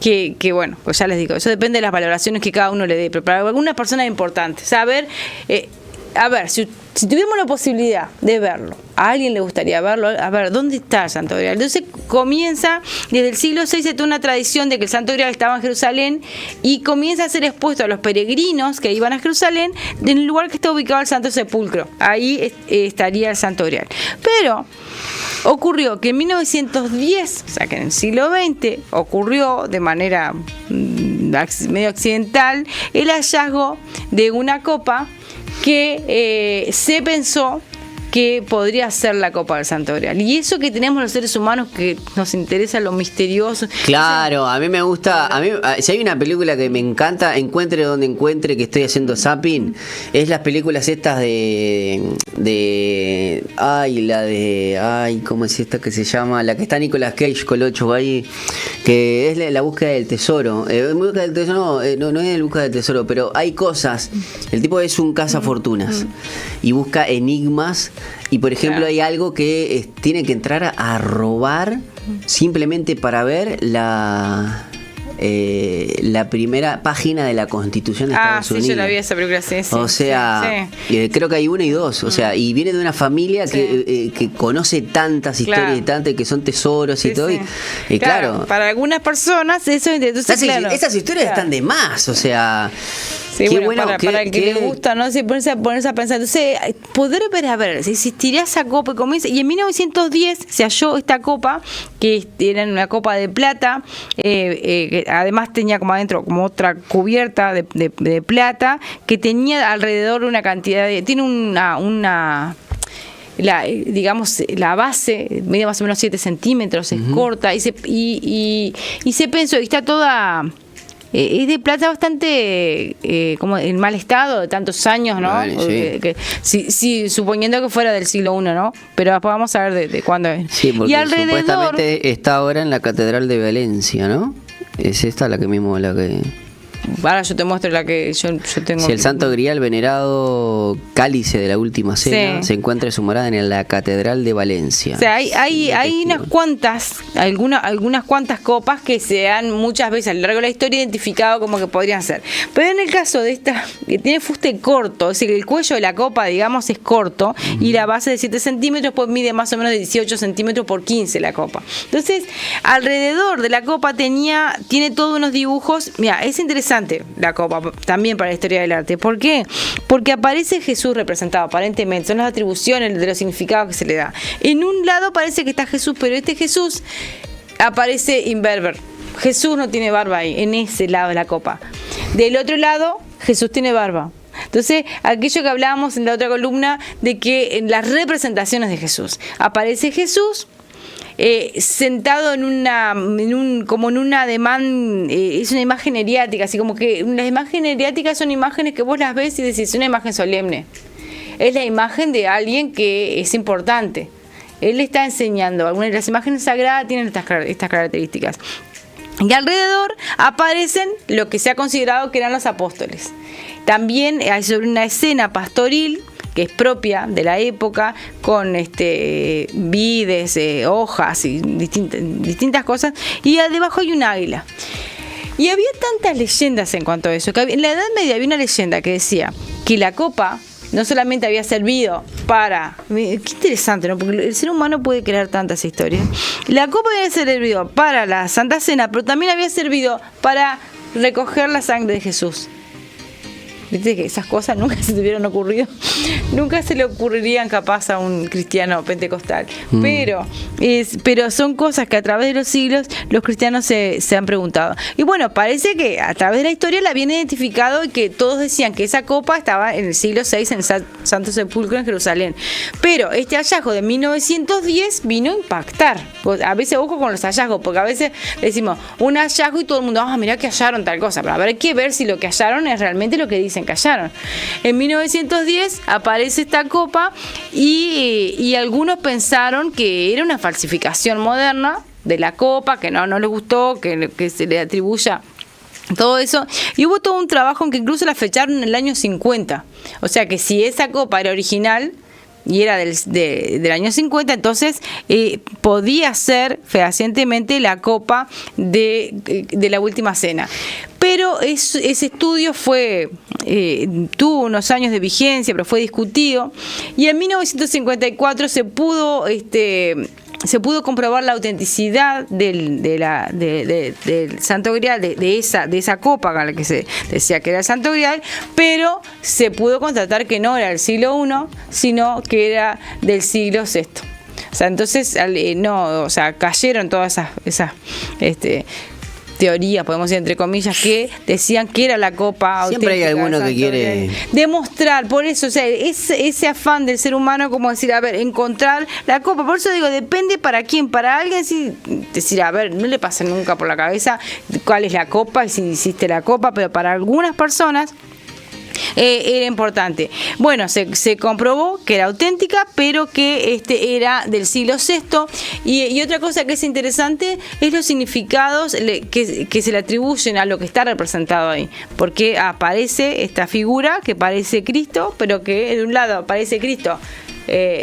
[SPEAKER 3] Que bueno, pues ya les digo, eso depende de las valoraciones que cada uno le dé, pero para algunas personas es importante saber. A ver, si tuviéramos la posibilidad de verlo, a alguien le gustaría verlo, a ver, ¿dónde está el Santo Grial? Entonces comienza, desde el siglo VI se tuvo una tradición de que el Santo Grial estaba en Jerusalén y comienza a ser expuesto a los peregrinos que iban a Jerusalén en el lugar que está ubicado el Santo Sepulcro. Ahí estaría el Santo Grial. Pero ocurrió que en 1910, o sea que en el siglo XX, ocurrió de manera medio accidental el hallazgo de una copa que se pensó que podría ser la copa del Santo Grial. Y eso que tenemos los seres humanos, que nos interesa lo misterioso.
[SPEAKER 2] Claro, a mí me gusta, si hay una película que me encanta, encuentre donde encuentre, que estoy haciendo zapping, es las películas estas ¿cómo es esta que se llama? La que está Nicolas Cage Colocho ahí, que es la búsqueda del tesoro. Búsqueda del tesoro no es la búsqueda del tesoro, pero hay cosas. El tipo es un cazafortunas y busca enigmas. Y por ejemplo, hay algo que tiene que entrar a robar simplemente para ver la primera página de la Constitución de Estados Unidos.
[SPEAKER 3] Yo la vi esa película, sí.
[SPEAKER 2] O sea, creo que hay 1 y 2. O sea, y viene de una familia que conoce tantas historias y tantas, que son tesoros y todo. Y claro,
[SPEAKER 3] para algunas personas eso, entonces,
[SPEAKER 2] esas historias están de más. O sea,
[SPEAKER 3] sí, para el que le gusta, ¿no? Si ponerse a pensar, entonces, poder ver, a ver, si existiría esa copa, y en 1910 se halló esta copa, que era una copa de plata, que además tenía como adentro como otra cubierta de plata, que tenía alrededor una cantidad tiene digamos, la base mide más o menos 7 centímetros, es corta, y se pensó, y está toda... es de plata bastante como en mal estado, de tantos años, ¿no? Vale, sí, suponiendo que fuera del siglo I, ¿no? Pero después vamos a ver de cuándo es.
[SPEAKER 2] Sí, porque supuestamente está ahora en la Catedral de Valencia, ¿no? Es esta la que
[SPEAKER 3] Ahora yo te muestro la que yo tengo.
[SPEAKER 2] Si el Santo Grial, venerado cálice de la última cena, se encuentra su morada en la Catedral de Valencia.
[SPEAKER 3] O sea, hay algunas cuantas copas que se han muchas veces a lo largo de la historia identificado como que podrían ser. Pero en el caso de esta, que tiene fuste corto, es decir, el cuello de la copa, digamos, es corto, y la base de 7 centímetros, pues mide más o menos de 18 centímetros por 15 la copa. Entonces, alrededor de la copa tiene todos unos dibujos. Mira, es interesante la copa también para la historia del arte. ¿Por qué? Porque aparece Jesús representado, aparentemente, son las atribuciones de los significados que se le da. En un lado parece que está Jesús, pero este Jesús aparece imberber. Jesús no tiene barba ahí, en ese lado de la copa. Del otro lado, Jesús tiene barba. Entonces, aquello que hablábamos en la otra columna, de que en las representaciones de Jesús aparece Jesús sentado como en un ademán, es una imagen eriática, así como que las imágenes eriáticas son imágenes que vos las ves y decís, es una imagen solemne. Es la imagen de alguien que es importante. Él está enseñando. Algunas de las imágenes sagradas tienen estas características. Y alrededor aparecen lo que se ha considerado que eran los apóstoles. También hay sobre una escena pastoril que es propia de la época, con vides, hojas y distintas cosas, y debajo hay un águila. Y había tantas leyendas en cuanto a eso, que en la Edad Media había una leyenda que decía que la copa no solamente había servido para... Qué interesante, ¿no? Porque el ser humano puede crear tantas historias. La copa había servido para la Santa Cena, pero también había servido para recoger la sangre de Jesús. Viste que esas cosas nunca se te hubieran ocurrido, nunca se le ocurrirían capaz a un cristiano pentecostal, pero son cosas que a través de los siglos los cristianos se han preguntado. Y bueno, parece que a través de la historia la habían identificado, y que todos decían que esa copa estaba en el siglo VI en Santo Sepulcro en Jerusalén. Pero este hallazgo de 1910 vino a impactar. A veces ojo con los hallazgos, porque a veces decimos un hallazgo y todo el mundo, mirá que hallaron tal cosa, pero a ver, hay que ver si lo que hallaron es realmente lo que dicen que hallaron. En 1910 aparece esta copa y algunos pensaron que era una falsificación moderna de la copa, que no les gustó, que se le atribuya todo eso, y hubo todo un trabajo en que incluso la fecharon en el año 50. O sea que si esa copa era original y era del año 50, entonces podía ser fehacientemente la copa de la última cena. Pero ese estudio tuvo unos años de vigencia, pero fue discutido, y en 1954 se pudo comprobar la autenticidad del Santo Grial, de esa copa con la que se decía que era el Santo Grial, pero se pudo constatar que no era del siglo I, sino que era del siglo VI. O sea, entonces cayeron todas esas teorías, podemos decir entre comillas, que decían que era la copa
[SPEAKER 2] Siempre hay
[SPEAKER 3] auténtica
[SPEAKER 2] alguno
[SPEAKER 3] de
[SPEAKER 2] que
[SPEAKER 3] Santo
[SPEAKER 2] quiere
[SPEAKER 3] Grial. Demostrar, por eso, o sea, ese afán del ser humano, como decir, a ver, encontrar la copa. Por eso digo, depende para quién. Para alguien, sí, decir, a ver, no le pasa nunca por la cabeza cuál es la copa y si hiciste la copa, pero para algunas personas era importante. Bueno, se comprobó que era auténtica, pero que era del siglo VI. Y otra cosa que es interesante es los significados que se le atribuyen a lo que está representado ahí. Porque aparece esta figura que parece Cristo, pero que de un lado aparece Cristo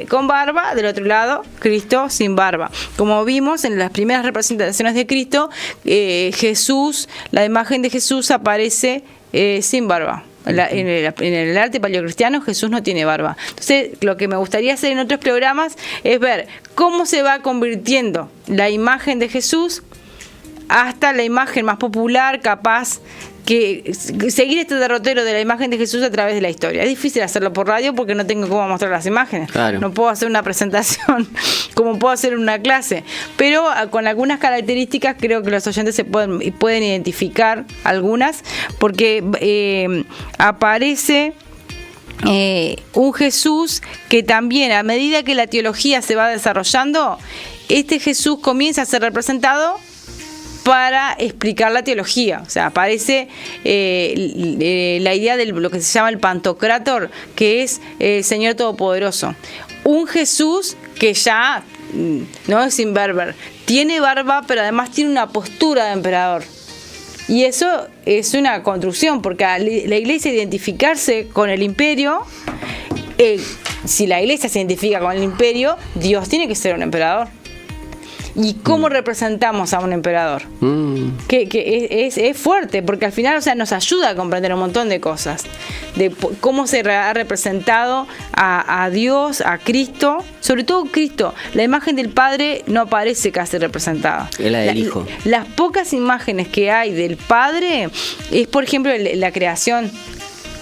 [SPEAKER 3] con barba, del otro lado Cristo sin barba. Como vimos en las primeras representaciones de Cristo, Jesús, la imagen de Jesús aparece sin barba. En el arte paleocristiano Jesús no tiene barba. Entonces, lo que me gustaría hacer en otros programas es ver cómo se va convirtiendo la imagen de Jesús hasta la imagen más popular, capaz que seguir este derrotero de la imagen de Jesús a través de la historia. Es difícil hacerlo por radio porque no tengo cómo mostrar las imágenes.
[SPEAKER 2] Claro.
[SPEAKER 3] No puedo hacer una presentación como puedo hacer una clase, pero con algunas características creo que los oyentes se pueden identificar algunas, porque aparece un Jesús que también, a medida que la teología se va desarrollando, este Jesús comienza a ser representado para explicar la teología. O sea, aparece la idea de lo que se llama el Pantocrátor, que es el Señor Todopoderoso. Un Jesús que ya no es sin barba, tiene barba, pero además tiene una postura de emperador. Y eso es una construcción, porque la iglesia identificarse con el imperio, si la iglesia se identifica con el imperio, Dios tiene que ser un emperador. ¿Y cómo representamos a un emperador? Que es fuerte, porque al final, o sea, nos ayuda a comprender un montón de cosas, de cómo se ha representado a Dios, a Cristo, sobre todo Cristo. La imagen del Padre no aparece casi representada.
[SPEAKER 2] Es la del Hijo.
[SPEAKER 3] Las pocas imágenes que hay del Padre es, por ejemplo, la creación.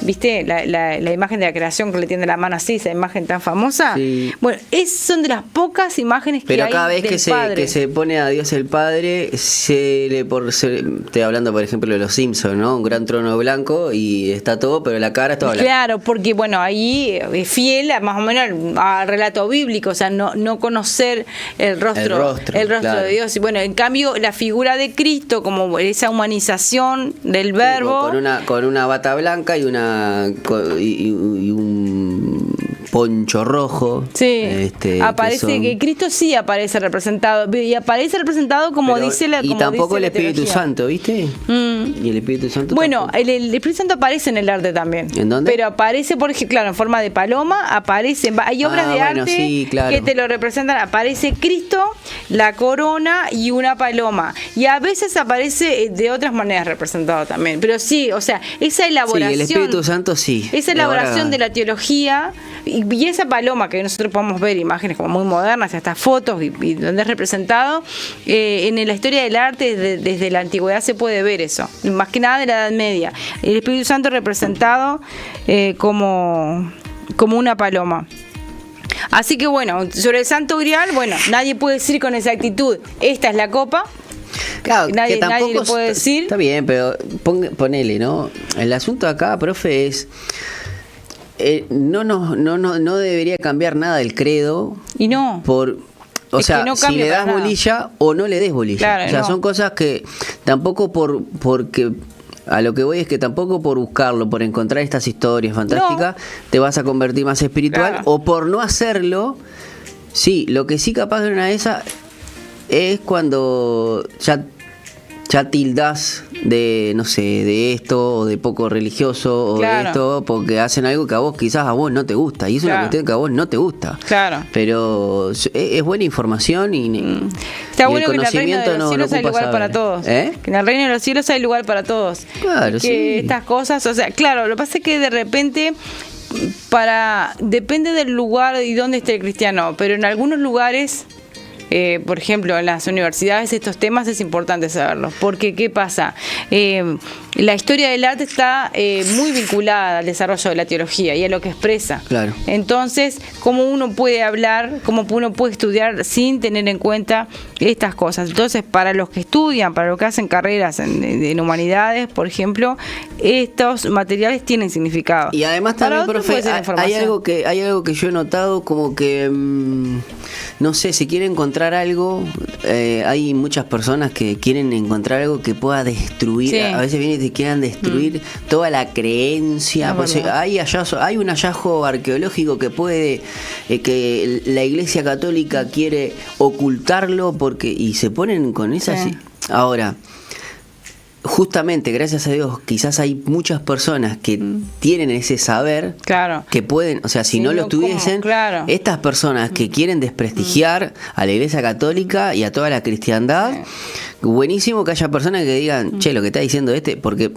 [SPEAKER 3] ¿Viste? La imagen de la creación que le tiende la mano así, esa imagen tan famosa.
[SPEAKER 2] Sí.
[SPEAKER 3] Bueno, son de las pocas imágenes que hay.
[SPEAKER 2] Pero cada vez
[SPEAKER 3] del Padre.
[SPEAKER 2] que se pone a Dios el Padre, estoy hablando, por ejemplo, de los Simpsons, ¿no? Un gran trono blanco y está todo, pero la cara está blanca.
[SPEAKER 3] Claro, porque bueno, ahí es fiel más o menos al relato bíblico, o sea, no conocer el rostro
[SPEAKER 2] claro.
[SPEAKER 3] de Dios. Y bueno, en cambio, la figura de Cristo, como esa humanización del verbo.
[SPEAKER 2] Con una bata blanca y un poncho rojo.
[SPEAKER 3] Sí, aparece que Cristo sí aparece representado, y aparece representado como dice la
[SPEAKER 2] y tampoco el Espíritu
[SPEAKER 3] teología.
[SPEAKER 2] Santo, ¿viste? Y el Espíritu Santo
[SPEAKER 3] bueno, el Espíritu Santo aparece en el arte también.
[SPEAKER 2] ¿En dónde?
[SPEAKER 3] Pero aparece, por ejemplo, claro, en forma de paloma, hay obras de arte
[SPEAKER 2] sí, claro,
[SPEAKER 3] que te lo representan. Aparece Cristo, la corona y una paloma. Y a veces aparece de otras maneras representado también. Pero sí, o sea, esa elaboración.
[SPEAKER 2] Sí, el Espíritu Santo sí.
[SPEAKER 3] Esa elaboración de la teología y esa paloma que nosotros podemos ver imágenes como muy modernas, hasta fotos y donde es representado, en la historia del arte desde la antigüedad se puede ver eso, más que nada de la Edad Media. El Espíritu Santo representado como una paloma. Así que bueno, sobre el Santo Grial, bueno, nadie puede decir con exactitud, esta es la copa.
[SPEAKER 2] Claro,
[SPEAKER 3] nadie
[SPEAKER 2] que tampoco
[SPEAKER 3] le puede decir.
[SPEAKER 2] Está bien, pero ponele, ¿no? El asunto acá, profe, es no debería cambiar nada el credo.
[SPEAKER 3] Y no.
[SPEAKER 2] O sea,
[SPEAKER 3] no
[SPEAKER 2] si le das bolilla o no le des bolilla.
[SPEAKER 3] Claro,
[SPEAKER 2] o sea,
[SPEAKER 3] no.
[SPEAKER 2] son cosas que tampoco porque a lo que voy es que tampoco por buscarlo, por encontrar estas historias fantásticas, te vas a convertir más espiritual,
[SPEAKER 3] Claro.
[SPEAKER 2] o por no hacerlo. Sí, lo que sí capaz de una de esas es cuando ya tildás de, no sé, de esto o de poco religioso o
[SPEAKER 3] Claro.
[SPEAKER 2] de esto, porque hacen algo que quizás a vos no te gusta, y es una
[SPEAKER 3] Claro.
[SPEAKER 2] cuestión que a vos no te gusta.
[SPEAKER 3] Claro.
[SPEAKER 2] Pero es buena información y
[SPEAKER 3] Está
[SPEAKER 2] y
[SPEAKER 3] bueno que en el reino de los cielos hay
[SPEAKER 2] ocupa
[SPEAKER 3] lugar para
[SPEAKER 2] saber.
[SPEAKER 3] todos.
[SPEAKER 2] ¿Eh?
[SPEAKER 3] Que en el reino de los cielos hay lugar para todos.
[SPEAKER 2] Claro,
[SPEAKER 3] que
[SPEAKER 2] sí.
[SPEAKER 3] estas cosas, o sea, claro, lo que pasa es que de repente depende del lugar y dónde esté el cristiano, pero en algunos lugares, por ejemplo, en las universidades, estos temas es importante saberlos, porque ¿qué pasa? la historia del arte está muy vinculada al desarrollo de la teología y a lo que expresa.
[SPEAKER 2] Claro.
[SPEAKER 3] Entonces, ¿cómo uno puede hablar, cómo uno puede estudiar sin tener en cuenta estas cosas? Entonces, para los que estudian, para los que hacen carreras en humanidades, por ejemplo, estos materiales tienen significado.
[SPEAKER 2] Y además también, profe, hay algo que yo he notado, como que no sé, si quiere encontrar algo, hay muchas personas que quieren encontrar algo que pueda destruir. Sí. A veces vienen y te quieran destruir toda la creencia. No, pues, hay un hallazgo arqueológico que puede, que la Iglesia Católica quiere ocultarlo y se ponen con esas. Sí. Ahora, justamente, gracias a Dios, quizás hay muchas personas que tienen ese saber, claro, que pueden, o sea, si no lo tuviesen, claro, estas personas que quieren desprestigiar a la Iglesia Católica y a toda la cristiandad, buenísimo que haya personas que digan, che, lo que está diciendo porque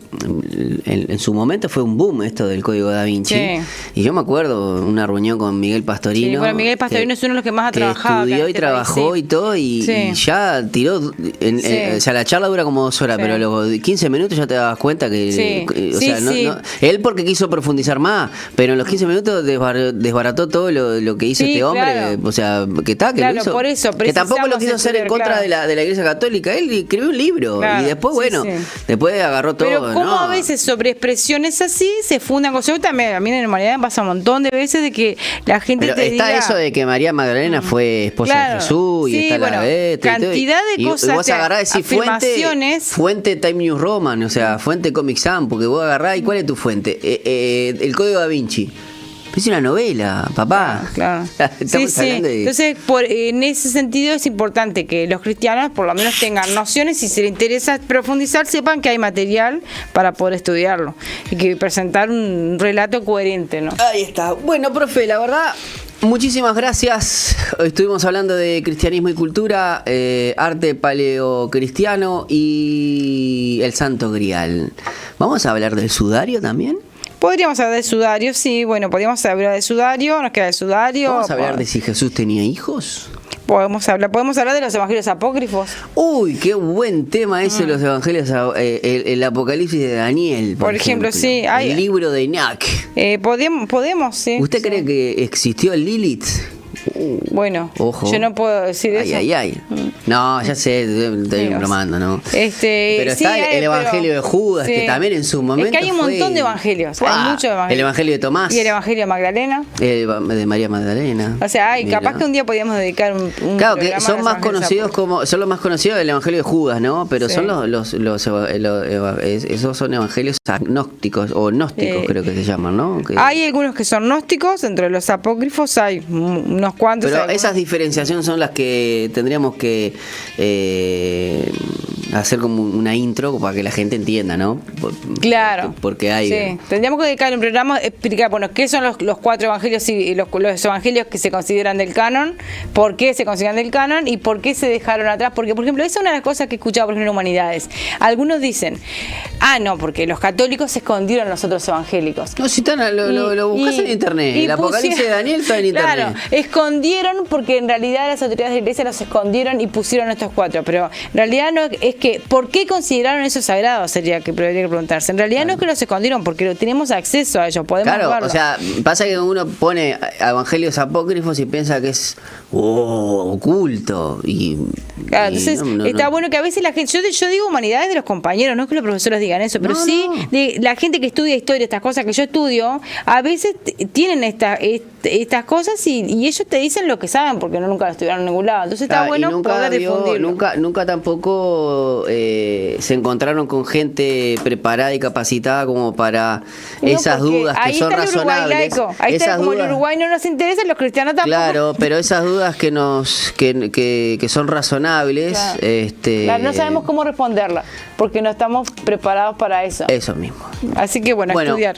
[SPEAKER 2] en su momento fue un boom esto del Código Da Vinci. Sí. Y yo me acuerdo una reunión con Miguel Pastorino. Sí,
[SPEAKER 3] bueno, Miguel Pastorino es uno de los que más ha trabajado.
[SPEAKER 2] Estudió y trabajó y todo, y ya tiró, o sea, la charla dura como 2 horas, pero a los 15 minutos ya te das cuenta que, o sea, no, él porque quiso profundizar más, pero en los 15 minutos desbarató todo lo que hizo este hombre, claro, o sea, que lo hizo, por eso, que tampoco lo quiso hacer en contra de la Iglesia Católica. Él escribió un libro, claro, y después, después agarró todo.
[SPEAKER 3] Pero como a veces sobre expresiones así se fundan cosas. A mí en la humanidad me pasa un montón de veces de que la gente
[SPEAKER 2] pero está diga, eso de que María Magdalena fue esposa, claro, de Jesús, y está la beta,
[SPEAKER 3] cantidad de cosas,
[SPEAKER 2] y vos agarrás y decís fuente Time News Roman, o sea, fuente Comic Sans, porque vos agarrás, ¿y cuál es tu fuente? El Código Da Vinci. Es una novela, papá.
[SPEAKER 3] Claro. Estamos hablando de... Entonces, en ese sentido es importante que los cristianos por lo menos tengan nociones, y si les interesa profundizar, sepan que hay material para poder estudiarlo y que presentar un relato coherente, ¿no?
[SPEAKER 2] Ahí está. Bueno, profe, la verdad, muchísimas gracias. Hoy estuvimos hablando de cristianismo y cultura, arte paleocristiano y el Santo Grial. ¿Vamos a hablar del sudario también?
[SPEAKER 3] Podríamos hablar del sudario, sí, bueno, podríamos hablar del sudario, nos queda el sudario.
[SPEAKER 2] ¿Vamos a hablar de si Jesús tenía hijos?
[SPEAKER 3] Podemos hablar de los evangelios apócrifos.
[SPEAKER 2] Uy, qué buen tema ese de los evangelios, el Apocalipsis de Daniel,
[SPEAKER 3] por ejemplo, sí.
[SPEAKER 2] El libro de Enoch.
[SPEAKER 3] Podemos, sí.
[SPEAKER 2] ¿Usted cree que existió Lilith?
[SPEAKER 3] Bueno,
[SPEAKER 2] ojo,
[SPEAKER 3] yo no puedo decir eso.
[SPEAKER 2] No, ya sé, estoy bromando, ¿no? Pero
[SPEAKER 3] sí,
[SPEAKER 2] está el Evangelio de Judas, que también en su momento.
[SPEAKER 3] Es que hay un montón de evangelios, hay muchos evangelios.
[SPEAKER 2] El Evangelio de Tomás.
[SPEAKER 3] Y el Evangelio de Magdalena.
[SPEAKER 2] De María Magdalena.
[SPEAKER 3] O sea, capaz que un día podríamos dedicar un
[SPEAKER 2] claro, que son más conocidos son los más conocidos del Evangelio de Judas, ¿no? Pero son esos son evangelios agnósticos o gnósticos, creo que se llaman, ¿no?
[SPEAKER 3] Hay algunos que son gnósticos, entre los apócrifos hay unos cuantos.
[SPEAKER 2] Pero esas diferenciaciones son las que tendríamos que hacer como una intro para que la gente entienda, ¿no?
[SPEAKER 3] Claro.
[SPEAKER 2] Porque hay...
[SPEAKER 3] Sí. Tendríamos que dedicar un programa a explicar, bueno, qué son los 4 evangelios y los evangelios que se consideran del canon, por qué se consideran del canon y por qué se dejaron atrás. Porque, por ejemplo, esa es una de las cosas que he escuchado, por ejemplo, en Humanidades. Algunos dicen, no, porque los católicos se escondieron los otros evangélicos.
[SPEAKER 2] No, si lo buscas en internet. El Apocalipsis de Daniel está en internet.
[SPEAKER 3] Claro, escondieron porque en realidad las autoridades de la iglesia los escondieron y pusieron estos 4. Pero en realidad no es que, ¿por qué consideraron eso sagrado? Sería que debería que preguntarse. En realidad no es que los escondieron, porque tenemos acceso a ellos, podemos verlo.
[SPEAKER 2] O sea, pasa que uno pone evangelios apócrifos y piensa que es oculto.
[SPEAKER 3] Claro, entonces está bueno que a veces la gente, yo digo humanidades de los compañeros, no es que los profesores digan eso, pero de la gente que estudia historia, estas cosas que yo estudio, a veces tienen estas cosas y ellos te dicen lo que saben, porque nunca lo estudiaron en ningún lado. Entonces está bueno poder difundirlo.
[SPEAKER 2] Nunca tampoco se encontraron con gente preparada y capacitada como para esas dudas que son razonables.
[SPEAKER 3] Ahí está, como el Uruguay no nos interesa, los cristianos tampoco.
[SPEAKER 2] Claro, pero esas dudas que son razonables,
[SPEAKER 3] claro, no sabemos cómo responderlas, porque no estamos preparados para eso.
[SPEAKER 2] Eso mismo.
[SPEAKER 3] Así que bueno, estudiar.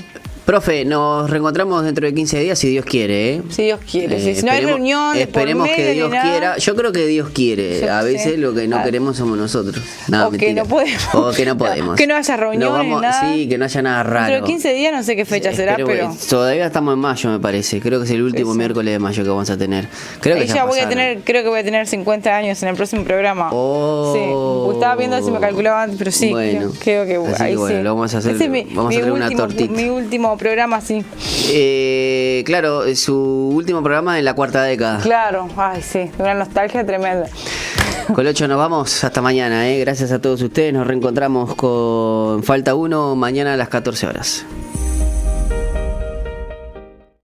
[SPEAKER 2] Profe, nos reencontramos dentro de 15 días si Dios quiere, ¿eh?
[SPEAKER 3] Si Dios quiere. Si no hay reunión,
[SPEAKER 2] esperemos que Dios quiera. Yo creo que Dios quiere.
[SPEAKER 3] Yo
[SPEAKER 2] A veces
[SPEAKER 3] sé.
[SPEAKER 2] lo que no queremos somos nosotros. No,
[SPEAKER 3] O que
[SPEAKER 2] mentira.
[SPEAKER 3] no podemos.
[SPEAKER 2] O que no podemos.
[SPEAKER 3] Que no haya reuniones, nada.
[SPEAKER 2] Sí, que no haya nada raro.
[SPEAKER 3] Dentro de 15 días no sé qué fecha será, pero...
[SPEAKER 2] Todavía estamos en mayo, me parece. Creo que es el último
[SPEAKER 3] Sí.
[SPEAKER 2] miércoles de mayo que vamos a tener. Creo que
[SPEAKER 3] Ahí ya voy a
[SPEAKER 2] pasaron.
[SPEAKER 3] tener, creo que voy a tener 50 años en el próximo programa.
[SPEAKER 2] Oh.
[SPEAKER 3] Sí, porque estaba viendo si me calculaba antes, pero sí,
[SPEAKER 2] Bueno.
[SPEAKER 3] creo que
[SPEAKER 2] Así
[SPEAKER 3] ahí
[SPEAKER 2] que bueno,
[SPEAKER 3] sí.
[SPEAKER 2] lo vamos a hacer,
[SPEAKER 3] Ese es
[SPEAKER 2] vamos a hacer una tortita.
[SPEAKER 3] Mi último programa, sí.
[SPEAKER 2] Claro, su último programa en la cuarta década.
[SPEAKER 3] Claro, ay, sí, una nostalgia tremenda.
[SPEAKER 2] Colocho, nos vamos hasta mañana, Gracias a todos ustedes. Nos reencontramos con Falta Uno mañana a las 14 horas.